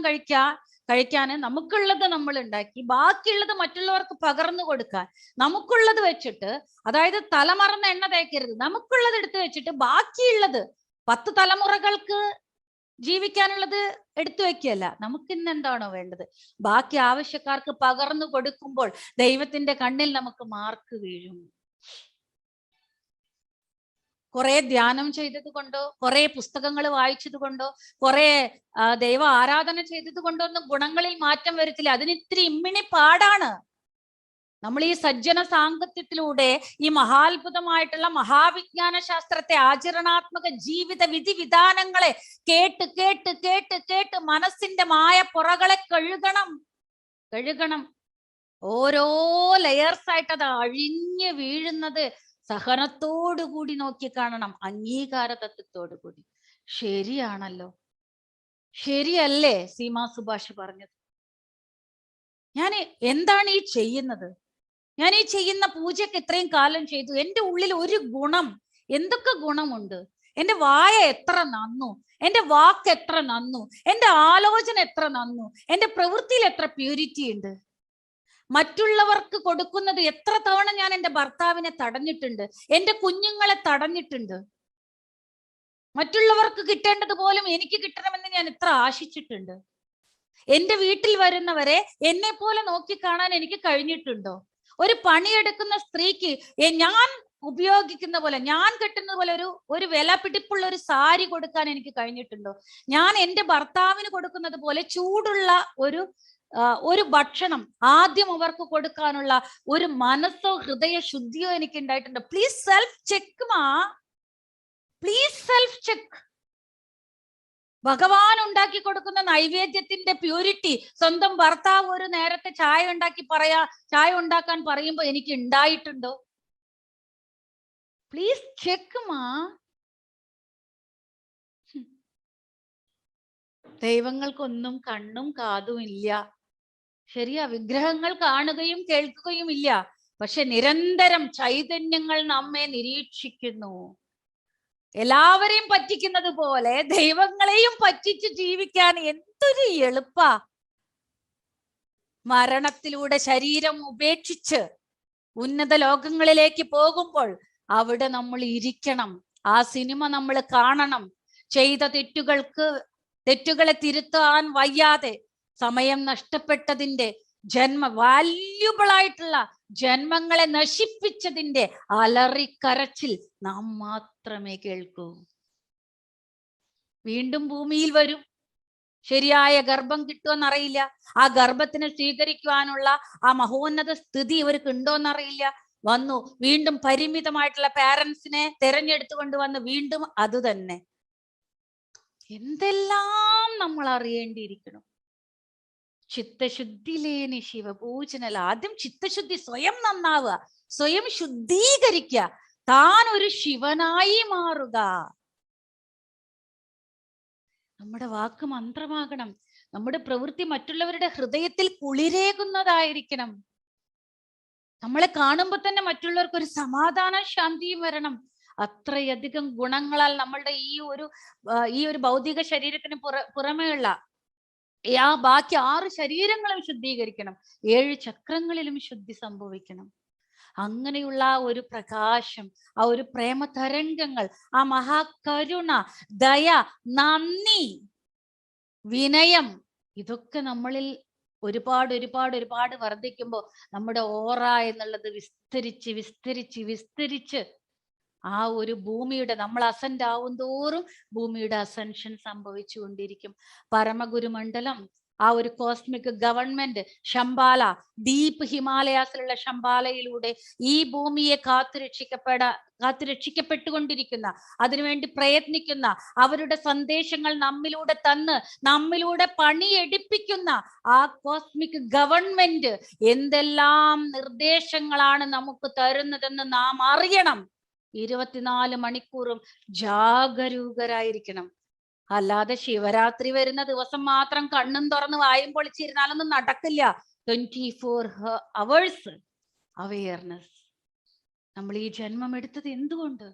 കഴിക്കാന് നമുക്കുള്ളത് നമ്മൾ ഉണ്ടാക്കി, ബാക്കിയുള്ളത് മറ്റുള്ളവർക്ക് പകർന്നു കൊടുക്കാൻ, നമുക്കുള്ളത് വെച്ചിട്ട്, അതായത് തലമറന്ന് എണ്ണ തേക്കരുത്, നമുക്കുള്ളത് എടുത്തു വെച്ചിട്ട് ബാക്കിയുള്ളത് 10 തലമുറകൾക്ക് ജീവിക്കാനുള്ളത് എടുത്തു വെക്കുകയല്ല. നമുക്ക് ഇന്ന് എന്താണോ വേണ്ടത് ബാക്കി ആവശ്യക്കാർക്ക് പകർന്നു കൊടുക്കുമ്പോൾ ദൈവത്തിന്റെ കണ്ണിൽ നമുക്ക് മാർക്ക് വീഴും. കുറെ ധ്യാനം ചെയ്തത് കൊണ്ടോ, കുറെ പുസ്തകങ്ങൾ വായിച്ചത് കൊണ്ടോ, കുറെ ദൈവ ആരാധന ചെയ്തത് കൊണ്ടോ ഒന്നും ഗുണങ്ങളിൽ മാറ്റം വരുത്തില്ല. അതിന് ഇത്തിരി ഇമ്മിണി പാടാണ്. നമ്മൾ ഈ സജ്ജന സാങ്കത്യത്തിലൂടെ ഈ മഹാത്ഭുതമായിട്ടുള്ള മഹാവിജ്ഞാന ശാസ്ത്രത്തെ, ആചരണാത്മക ജീവിത വിധിവിധാനങ്ങളെ കേട്ട് കേട്ട് കേട്ട് കേട്ട് മനസ്സിന്റെ മായ പുറകളെ കഴുകണം. ഓരോ ലെയേഴ്സ് ആയിട്ട് അത് അഴിഞ്ഞ് വീഴുന്നത് സഹനത്തോടുകൂടി നോക്കി കാണണം, അംഗീകാര തത്വത്തോടു കൂടി. ശരിയാണല്ലോ, ശരിയല്ലേ സീമാ സുഭാഷ് പറഞ്ഞത്? ഞാൻ എന്താണ് ഈ ചെയ്യുന്നത്? ഞാൻ ഈ ചെയ്യുന്ന പൂജയ്ക്ക് ഇത്രയും കാലം ചെയ്തു, എൻ്റെ ഉള്ളിൽ ഒരു ഗുണം, എന്തൊക്കെ ഗുണമുണ്ട്? എൻ്റെ വായ എത്ര നന്നു, എൻ്റെ വാക്ക് എത്ര നന്നു, എൻ്റെ ആലോചന എത്ര നന്നു, എൻ്റെ പ്രവൃത്തിയിൽ എത്ര പ്യൂരിറ്റി ഉണ്ട്. മറ്റുള്ളവർക്ക് കൊടുക്കുന്നത് എത്ര തവണ ഞാൻ എൻ്റെ ഭർത്താവിനെ തടഞ്ഞിട്ടുണ്ട്, എൻ്റെ കുഞ്ഞുങ്ങളെ തടഞ്ഞിട്ടുണ്ട്. മറ്റുള്ളവർക്ക് കിട്ടേണ്ടത് പോലും എനിക്ക് കിട്ടണമെന്ന് ഞാൻ എത്ര ആശിച്ചിട്ടുണ്ട്. എൻ്റെ വീട്ടിൽ വരുന്നവരെ എന്നെ പോലെ നോക്കിക്കാണാൻ എനിക്ക് കഴിഞ്ഞിട്ടുണ്ടോ? ഒരു പണിയെടുക്കുന്ന സ്ത്രീക്ക് ഞാൻ ഉപയോഗിക്കുന്ന പോലെ, ഞാൻ കെട്ടുന്ന പോലെ ഒരു വില പിടിപ്പുള്ള ഒരു സാരി കൊടുക്കാൻ എനിക്ക് കഴിഞ്ഞിട്ടുണ്ടോ? ഞാൻ എൻ്റെ ഭർത്താവിന് കൊടുക്കുന്നത് പോലെ ചൂടുള്ള ഒരു ഭക്ഷണം ആദ്യം അവർക്ക് കൊടുക്കാനുള്ള ഒരു മനസ്സോ ഹൃദയ ശുദ്ധിയോ എനിക്ക് ഉണ്ടായിട്ടുണ്ടോ? Please self check please self check. ഭഗവാൻ ഉണ്ടാക്കി കൊടുക്കുന്ന നൈവേദ്യത്തിന്റെ പ്യൂരിറ്റി സ്വന്തം ഭർത്താവ് ഒരു നേരത്തെ ചായ ഉണ്ടാക്കാൻ പറയുമ്പോ എനിക്ക് ഉണ്ടായിട്ടുണ്ടോ? പ്ലീസ് ചെക്ക് ദൈവങ്ങൾക്കൊന്നും കണ്ണും കാതും ഇല്ല, ശരിയാ, വിഗ്രഹങ്ങൾ കാണുകയും കേൾക്കുകയും ഇല്ല. പക്ഷെ നിരന്തരം ചൈതന്യങ്ങൾ നമ്മെ നിരീക്ഷിക്കുന്നു. എല്ലാവരെയും പറ്റിക്കുന്നത് പോലെ ദൈവങ്ങളെയും പറ്റിച്ച് ജീവിക്കാൻ എന്തൊരു എളുപ്പാ. മരണത്തിലൂടെ ശരീരം ഉപേക്ഷിച്ച് ഉന്നത ലോകങ്ങളിലേക്ക് പോകുമ്പോൾ അവിടെ നമ്മൾ ഇരിക്കണം, ആ സിനിമ നമ്മൾ കാണണം. ചെയ്ത തെറ്റുകളെ തിരുത്താൻ വയ്യാതെ സമയം നഷ്ടപ്പെട്ടതിന്റെ വാല്യുബിൾ ആയിട്ടുള്ള ജന്മങ്ങളെ നശിപ്പിച്ചതിന്റെ അലറിക്കരച്ചിൽ നാം മാത്രമേ കേൾക്കൂ. വീണ്ടും ഭൂമിയിൽ വരും, ശരിയായ ഗർഭം കിട്ടുമെന്നറിയില്ല, ആ ഗർഭത്തിനെ സ്വീകരിക്കുവാനുള്ള ആ മഹോന്നത സ്ഥിതി ഇവർക്ക് ഉണ്ടോന്നറിയില്ല. വന്നു വീണ്ടും പരിമിതമായിട്ടുള്ള പാരന്റ്സിനെ തെരഞ്ഞെടുത്തുകൊണ്ട് വന്ന് വീണ്ടും അത് തന്നെ. എന്തെല്ലാം നമ്മൾ അറിയേണ്ടിയിരിക്കണം. ചിത്തശുദ്ധി ലേനി ശിവപൂജനല. ആദ്യം ചിത്തശുദ്ധി, സ്വയം നന്നാവുക, സ്വയം ശുദ്ധീകരിക്കുക, താൻ ഒരു ശിവനായി മാറുക. നമ്മുടെ വാക്ക് മന്ത്രമാകണം, നമ്മുടെ പ്രവൃത്തി മറ്റുള്ളവരുടെ ഹൃദയത്തിൽ കുളിരേകുന്നതായിരിക്കണം. നമ്മളെ കാണുമ്പോൾ തന്നെ മറ്റുള്ളവർക്ക് ഒരു സമാധാന ശാന്തിയും വരണം. അത്രയധികം ഗുണങ്ങളാൽ നമ്മളുടെ ഈ ഒരു ഭൗതിക ശരീരത്തിന് പുറമേയുള്ള ബാക്കി 6 ശരീരങ്ങളും ശുദ്ധീകരിക്കണം, 7 ചക്രങ്ങളിലും ശുദ്ധി സംഭവിക്കണം. അങ്ങനെയുള്ള ഒരു പ്രകാശം, ആ ഒരു പ്രേമ തരംഗങ്ങൾ, ആ മഹാകരുണ, ദയ, നന്ദി, വിനയം, ഇതൊക്കെ നമ്മളിൽ ഒരുപാട് വർദ്ധിക്കുമ്പോൾ നമ്മുടെ ഓറ എന്നുള്ളത് വിസ്തരിച്ച് വിസ്തരിച്ച് വിസ്തരിച്ച് ആ ഒരു ഭൂമിയുടെ, നമ്മൾ അസെന്റ് ആവും തോറും ഭൂമിയുടെ അസെൻഷൻ സംഭവിച്ചു കൊണ്ടിരിക്കും. പരമഗുരുമണ്ഡലം, ആ ഒരു കോസ്മിക് ഗവൺമെന്റ്, ശംബാല, ഡീപ്പ് ഹിമാലയാസിലുള്ള ശംബാലയിലൂടെ ഈ ഭൂമിയെ കാത്തുരക്ഷിക്കപ്പെട്ടുകൊണ്ടിരിക്കുന്ന, അതിനുവേണ്ടി പ്രയത്നിക്കുന്ന, അവരുടെ സന്ദേശങ്ങൾ നമ്മിലൂടെ തന്ന് നമ്മിലൂടെ പണിയെടുപ്പിക്കുന്ന ആ കോസ്മിക് ഗവൺമെന്റ് എന്തെല്ലാം നിർദ്ദേശങ്ങളാണ് നമുക്ക് തരുന്നതെന്ന് നാം അറിയണം. 24 മണിക്കൂറും ജാഗരൂകരായിരിക്കണം. അല്ലാതെ ശിവരാത്രി വരുന്ന ദിവസം മാത്രം കണ്ണും തുറന്ന് വായും പൊളിച്ചിരുന്നാലൊന്നും നടക്കില്ല. 24 hours അവെയർനെസ്. നമ്മൾ ഈ ജന്മം എടുത്തത് എന്തുകൊണ്ട്?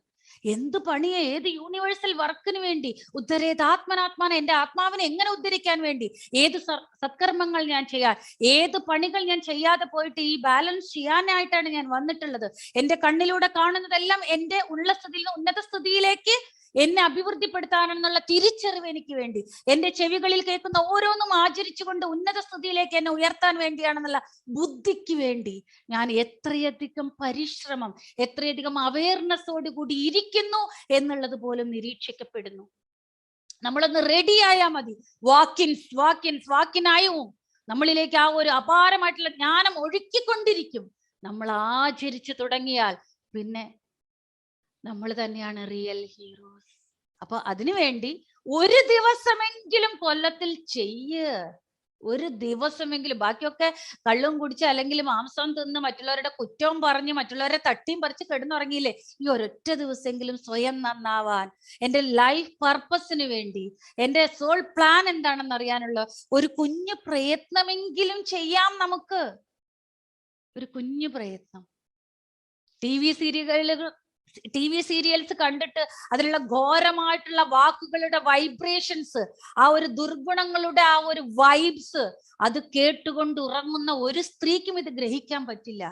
എന്ത് പണിയെ, ഏത് യൂണിവേഴ്സൽ വർക്കിന് വേണ്ടി, ഉദ്ധരേതാത്മനാത്മാന, എന്റെ ആത്മാവിനെ എങ്ങനെ ഉദ്ധരിക്കാൻ വേണ്ടി, ഏത് സത്കർമ്മങ്ങൾ ഞാൻ ചെയ്യാൻ, ഏത് പണികൾ ഞാൻ ചെയ്യാതെ പോയിട്ട് ഈ ബാലൻസ് ചെയ്യാനായിട്ടാണ് ഞാൻ വന്നിട്ടുള്ളത്. എന്റെ കണ്ണിലൂടെ കാണുന്നതെല്ലാം എന്റെ ഉള്ള സ്ഥിതിയിൽ നിന്ന് ഉന്നത സ്ഥിതിയിലേക്ക് എന്നെ അഭിവൃദ്ധിപ്പെടുത്താനെന്നുള്ള തിരിച്ചറിവ് എനിക്ക് വേണ്ടി, എന്റെ ചെവികളിൽ കേൾക്കുന്ന ഓരോന്നും ആചരിച്ചുകൊണ്ട് ഉന്നത സ്ഥിതിയിലേക്ക് എന്നെ ഉയർത്താൻ വേണ്ടിയാണെന്നുള്ള ബുദ്ധിക്ക് വേണ്ടി ഞാൻ എത്രയധികം പരിശ്രമം, എത്രയധികം അവയർനെസ്സോട് കൂടി ഇരിക്കുന്നു എന്നുള്ളത് പോലും നിരീക്ഷിക്കപ്പെടുന്നു. നമ്മളൊന്ന് റെഡി ആയാൽ മതി. വാക്കിനായും നമ്മളിലേക്ക് ആ ഒരു അപാരമായിട്ടുള്ള ജ്ഞാനം ഒഴുക്കിക്കൊണ്ടിരിക്കും. നമ്മൾ ആചരിച്ചു തുടങ്ങിയാൽ പിന്നെ നമ്മൾ തന്നെയാണ് റിയൽ ഹീറോസ്. അപ്പൊ അതിനുവേണ്ടി ഒരു ദിവസമെങ്കിലും കൊല്ലത്തിൽ ഒരു ദിവസമെങ്കിലും. ബാക്കിയൊക്കെ കള്ളും കുടിച്ച് അല്ലെങ്കിൽ മാംസം തിന്ന് മറ്റുള്ളവരുടെ കുറ്റവും പറഞ്ഞ് മറ്റുള്ളവരെ തട്ടിയും പറിച്ച് കിടന്നുറങ്ങിയില്ലേ? ഈ ഒരൊറ്റ ദിവസമെങ്കിലും സ്വയം നന്നാവാൻ, എന്റെ ലൈഫ് പർപ്പസിന് വേണ്ടി, എന്റെ സോൾ പ്ലാൻ എന്താണെന്ന് അറിയാനുള്ള ഒരു കുഞ്ഞു പ്രയത്നമെങ്കിലും ചെയ്യാം നമുക്ക്. ഒരു കുഞ്ഞു പ്രയത്നം. ടി വി സീരിയൽസ് കണ്ടിട്ട് അതിലുള്ള ഘോരമായിട്ടുള്ള വാക്കുകളുടെ വൈബ്രേഷൻസ്, ആ ഒരു ദുർഗുണങ്ങളുടെ ആ ഒരു വൈബ്സ്, അത് കേട്ടുകൊണ്ട് ഉറങ്ങുന്ന ഒരു സ്ത്രീക്കും ഇത് ഗ്രഹിക്കാൻ പറ്റില്ല.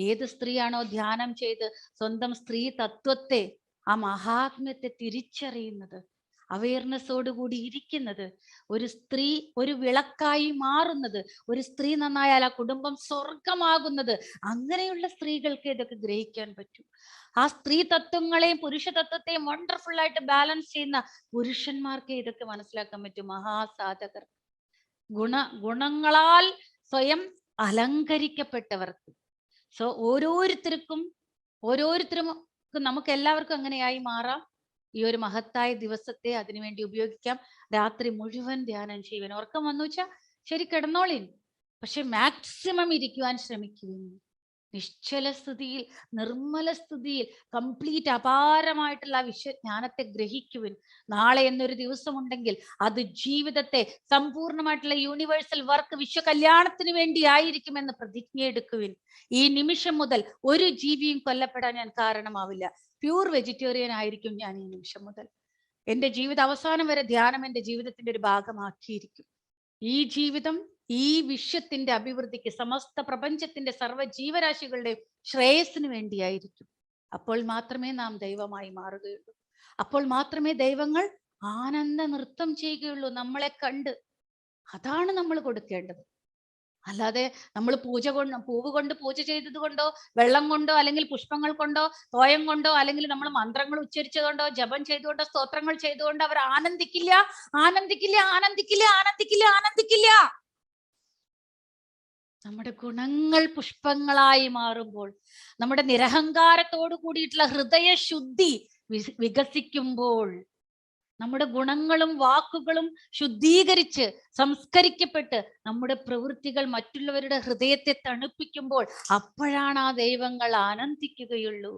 ഏത് സ്ത്രീയാണോ ധ്യാനം ചെയ്ത് സ്വന്തം സ്ത്രീ തത്വത്തെ, ആ മഹാത്മ്യത്തെ തിരിച്ചറിയുന്നത്, അവയർനെസ്സോടുകൂടി ഇരിക്കുന്നത്, ഒരു സ്ത്രീ ഒരു വിളക്കായി മാറുന്നത്, ഒരു സ്ത്രീ നന്നായാൽ ആ കുടുംബം സ്വർഗമാകുന്നത്, അങ്ങനെയുള്ള സ്ത്രീകൾക്ക് ഇതൊക്കെ ഗ്രഹിക്കാൻ പറ്റും. ആ സ്ത്രീ തത്വങ്ങളെയും പുരുഷ തത്വത്തെയും വണ്ടർഫുൾ ആയിട്ട് ബാലൻസ് ചെയ്യുന്ന പുരുഷന്മാർക്ക് ഇതൊക്കെ മനസ്സിലാക്കാൻ പറ്റും. മഹാസാധകർ, ഗുണങ്ങളാൽ സ്വയം അലങ്കരിക്കപ്പെട്ടവർക്ക്. സോ ഓരോരുത്തരും നമുക്ക് എല്ലാവർക്കും അങ്ങനെയായി മാറാം. ഈ ഒരു മഹത്തായ ദിവസത്തെ അതിനുവേണ്ടി ഉപയോഗിക്കാം. രാത്രി മുഴുവൻ ധ്യാനം ചെയ്യുവാൻ. ഉറക്കം വന്നു വെച്ചാൽ ശരി, കിടന്നോളിൻ. പക്ഷെ മാക്സിമം ഇരിക്കുവാൻ ശ്രമിക്കുവിൻ. നിശ്ചല സ്ഥിതിയിൽ, നിർമ്മല സ്ഥിതിയിൽ കംപ്ലീറ്റ് അപാരമായിട്ടുള്ള വിശ്വജ്ഞാനത്തെ ഗ്രഹിക്കുവിൻ. നാളെ എന്നൊരു ദിവസമുണ്ടെങ്കിൽ അത് ജീവിതത്തെ സമ്പൂർണമായിട്ടുള്ള യൂണിവേഴ്സൽ വർക്ക് വിശ്വ കല്യാണത്തിന് വേണ്ടി ആയിരിക്കുമെന്ന് പ്രതിജ്ഞ എടുക്കുവിൻ. ഈ നിമിഷം മുതൽ ഒരു ജീവിയും കൊല്ലപ്പെടാൻ ഞാൻ കാരണമാവില്ല. പ്യൂർ വെജിറ്റേറിയൻ ആയിരിക്കും ഞാൻ ഈ നിമിഷം മുതൽ. എന്റെ ജീവിത അവസാനം വരെ ധ്യാനം എന്റെ ജീവിതത്തിന്റെ ഒരു ഭാഗമാക്കിയിരിക്കും. ഈ ജീവിതം ഈ വിശ്വത്തിന്റെ അഭിവൃദ്ധിക്ക്, സമസ്ത പ്രപഞ്ചത്തിന്റെ സർവ്വ ജീവരാശികളുടെ ശ്രേയസ്സിന് വേണ്ടിയായിരിക്കും. അപ്പോൾ മാത്രമേ നാം ദൈവമായി മാറുകയുള്ളൂ. അപ്പോൾ മാത്രമേ ദൈവങ്ങൾ ആനന്ദ നൃത്തം ചെയ്യുകയുള്ളൂ നമ്മളെ കണ്ട്. അതാണ് നമ്മൾ കൊടുക്കേണ്ടത്. അല്ലാതെ നമ്മൾ പൂവ് കൊണ്ട് പൂജ ചെയ്തത് കൊണ്ടോ, വെള്ളം കൊണ്ടോ, അല്ലെങ്കിൽ പുഷ്പങ്ങൾ കൊണ്ടോ, തോയം കൊണ്ടോ, അല്ലെങ്കിൽ നമ്മൾ മന്ത്രങ്ങൾ ഉച്ചരിച്ചതുകൊണ്ടോ, ജപം ചെയ്തുകൊണ്ടോ, സ്തോത്രങ്ങൾ ചെയ്തുകൊണ്ടോ അവർ ആനന്ദിക്കില്ല. നമ്മുടെ ഗുണങ്ങൾ പുഷ്പങ്ങളായി മാറുമ്പോൾ, നമ്മുടെ നിരഹങ്കാരത്തോടു കൂടിയിട്ടുള്ള ഹൃദയ ശുദ്ധി വികസിക്കുമ്പോൾ, നമ്മുടെ ഗുണങ്ങളും വാക്കുകളും ശുദ്ധീകരിച്ച് സംസ്കരിക്കപ്പെട്ട് നമ്മുടെ പ്രവൃത്തികൾ മറ്റുള്ളവരുടെ ഹൃദയത്തെ തണുപ്പിക്കുമ്പോൾ, അപ്പോഴാണ് ആ ദൈവങ്ങൾ ആനന്ദിക്കുകയുള്ളൂ.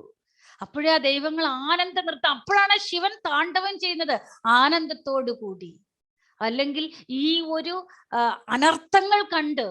അപ്പോഴേ ആ ദൈവങ്ങൾ ആനന്ദ നൃത്തം, അപ്പോഴാണ് ശിവൻ താണ്ഡവം ചെയ്യുന്നത് ആനന്ദത്തോടു കൂടി. അല്ലെങ്കിൽ ഈ ഒരു അനർത്ഥങ്ങൾ കണ്ട്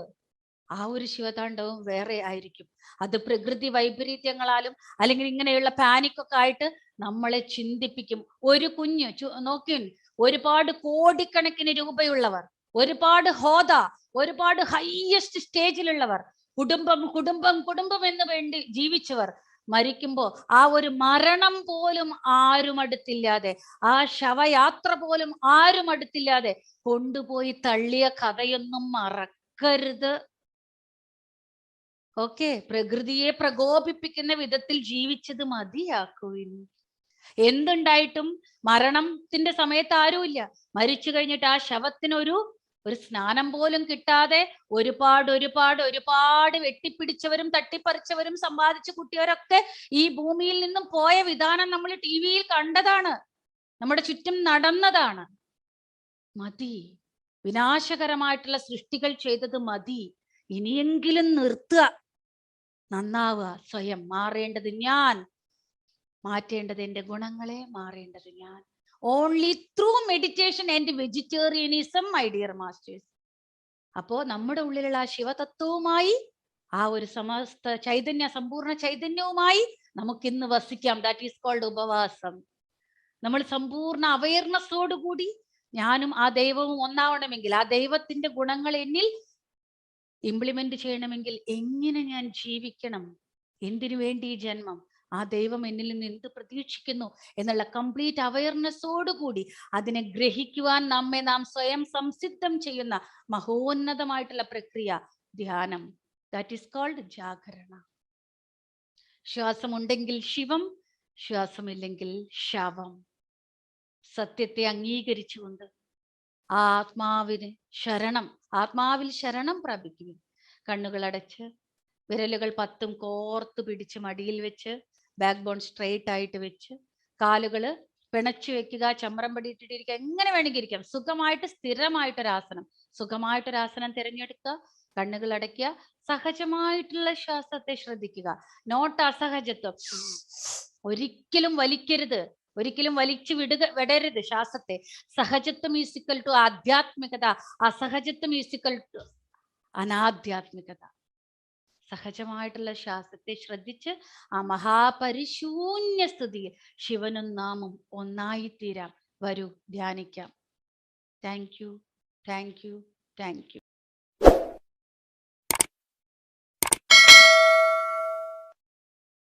ആ ഒരു ശിവതാണ്ഡവം വേറെ ആയിരിക്കും. അത് പ്രകൃതി വൈപരീത്യങ്ങളാലും അല്ലെങ്കിൽ ഇങ്ങനെയുള്ള പാനിക്കൊക്കെ ആയിട്ട് നമ്മളെ ചിന്തിപ്പിക്കും. ഒരു കുഞ്ഞ് നോക്കിൻ, ഒരുപാട് കോടിക്കണക്കിന് രൂപയുള്ളവർ, ഒരുപാട് ഹോദ, ഒരുപാട് ഹൈയസ്റ്റ് സ്റ്റേജിലുള്ളവർ, കുടുംബം എന്ന് വേണ്ടി ജീവിച്ചവർ മരിക്കുമ്പോ ആ ഒരു മരണം പോലും ആരും അടുത്തില്ലാതെ, ആ ശവയാത്ര പോലും ആരും അടുത്തില്ലാതെ കൊണ്ടുപോയി തള്ളിയ കഥയൊന്നും മറക്കരുത്. ഓക്കെ, പ്രകൃതിയെ പ്രകോപിപ്പിക്കുന്ന വിധത്തിൽ ജീവിച്ചത് മതിയാക്കുവിൻ. എന്തുണ്ടായിട്ടും മരണത്തിന്റെ സമയത്ത് ആരുമില്ല. മരിച്ചു കഴിഞ്ഞിട്ട് ആ ശവത്തിനൊരു സ്നാനം പോലും കിട്ടാതെ ഒരുപാട് വെട്ടിപ്പിടിച്ചവരും തട്ടിപ്പറിച്ചവരും സമ്പാദിച്ചു കുട്ടിയവരൊക്കെ ഈ ഭൂമിയിൽ നിന്നും പോയ വിധാനം നമ്മൾ ടിവിയിൽ കണ്ടതാണ്, നമ്മുടെ ചുറ്റും നടന്നതാണ്. മതി, വിനാശകരമായിട്ടുള്ള സൃഷ്ടികൾ ചെയ്തത് മതി. ഇനിയെങ്കിലും നിർത്തുക, നന്നാവുക. സ്വയം മാറേണ്ടത് ഞാൻ, മാറ്റേണ്ടത് എന്റെ ഗുണങ്ങളെ, മാറേണ്ടത് ഞാൻ. Only through meditation and vegetarianism, my dear masters. അപ്പോ നമ്മുടെ ഉള്ളിലുള്ള ആ ശിവതത്വവുമായി, ആ ഒരു സമസ്ത സമ്പൂർണ്ണ ചൈതന്യവുമായി നമുക്കിന്ന് വസിക്കാം. ദാറ്റ് ഈസ് കോൾഡ് ഉപവാസം. നമ്മൾ സമ്പൂർണ്ണ അവയർനെസ്സോടുകൂടി ഞാനും ആ ദൈവവും ഒന്നാവണമെങ്കിൽ, ആ ദൈവത്തിന്റെ ഗുണങ്ങൾ എന്നിൽ ഇംപ്ലിമെന്റ് ചെയ്യണമെങ്കിൽ എങ്ങനെ ഞാൻ ജീവിക്കണം, എന്തിനു വേണ്ടി ഈ ജന്മം, ആ ദൈവം എന്നിൽ നിന്ന് എന്ത് പ്രതീക്ഷിക്കുന്നു എന്നുള്ള കംപ്ലീറ്റ് അവയർനെസ്സോടുകൂടി അതിനെ ഗ്രഹിക്കുവാൻ നാം സ്വയം സംസിദ്ധം ചെയ്യുന്ന മഹോന്നതമായിട്ടുള്ള പ്രക്രിയ ധ്യാനം. ദാറ്റ് ഈസ് കോൾഡ് ജാഗരണ. ശ്വാസമുണ്ടെങ്കിൽ ശിവം, ശ്വാസമില്ലെങ്കിൽ ശവം. സത്യത്തെ അംഗീകരിച്ചുകൊണ്ട് ആത്മാവിൽ ശരണം പ്രാപിക്കുക. കണ്ണുകൾ അടച്ച് വിരലുകൾ 10 കോർത്ത് പിടിച്ച് മടിയിൽ വെച്ച്, ബാക്ക് ബോൺ സ്ട്രെയിറ്റ് ആയിട്ട് വെച്ച്, കാലുകള് പിണച്ചു വെക്കുക, ചമ്രം പടിയിട്ടിട്ടിരിക്കുക, എങ്ങനെ വേണമെങ്കിൽ ഇരിക്കാം. സുഖമായിട്ടൊരാസനം തിരഞ്ഞെടുക്കുക. കണ്ണുകൾ അടയ്ക്കുക. സഹജമായിട്ടുള്ള ശ്വാസത്തെ ശ്രദ്ധിക്കുക. നോട്ട് അസഹജത്വം. ഒരിക്കലും വലിക്കരുത്, ഒരിക്കലും വലിച്ചു വിടരുത് ശ്വാസത്തെ. സഹജത്വം ഈസിക്കൽ ടു ആധ്യാത്മികത, അസഹജത്വം ഈസിക്കൽ ടു അനാധ്യാത്മികത. സഹജമായിട്ടുള്ള ശ്വാസത്തെ ശ്രദ്ധിച്ച് ആ മഹാപരിശൂന്യ സ്ഥിതിയിൽ ശിവനും നാമും ഒന്നായിത്തീരാം. വരൂ, ധ്യാനിക്കാം. Thank you, thank you, thank U.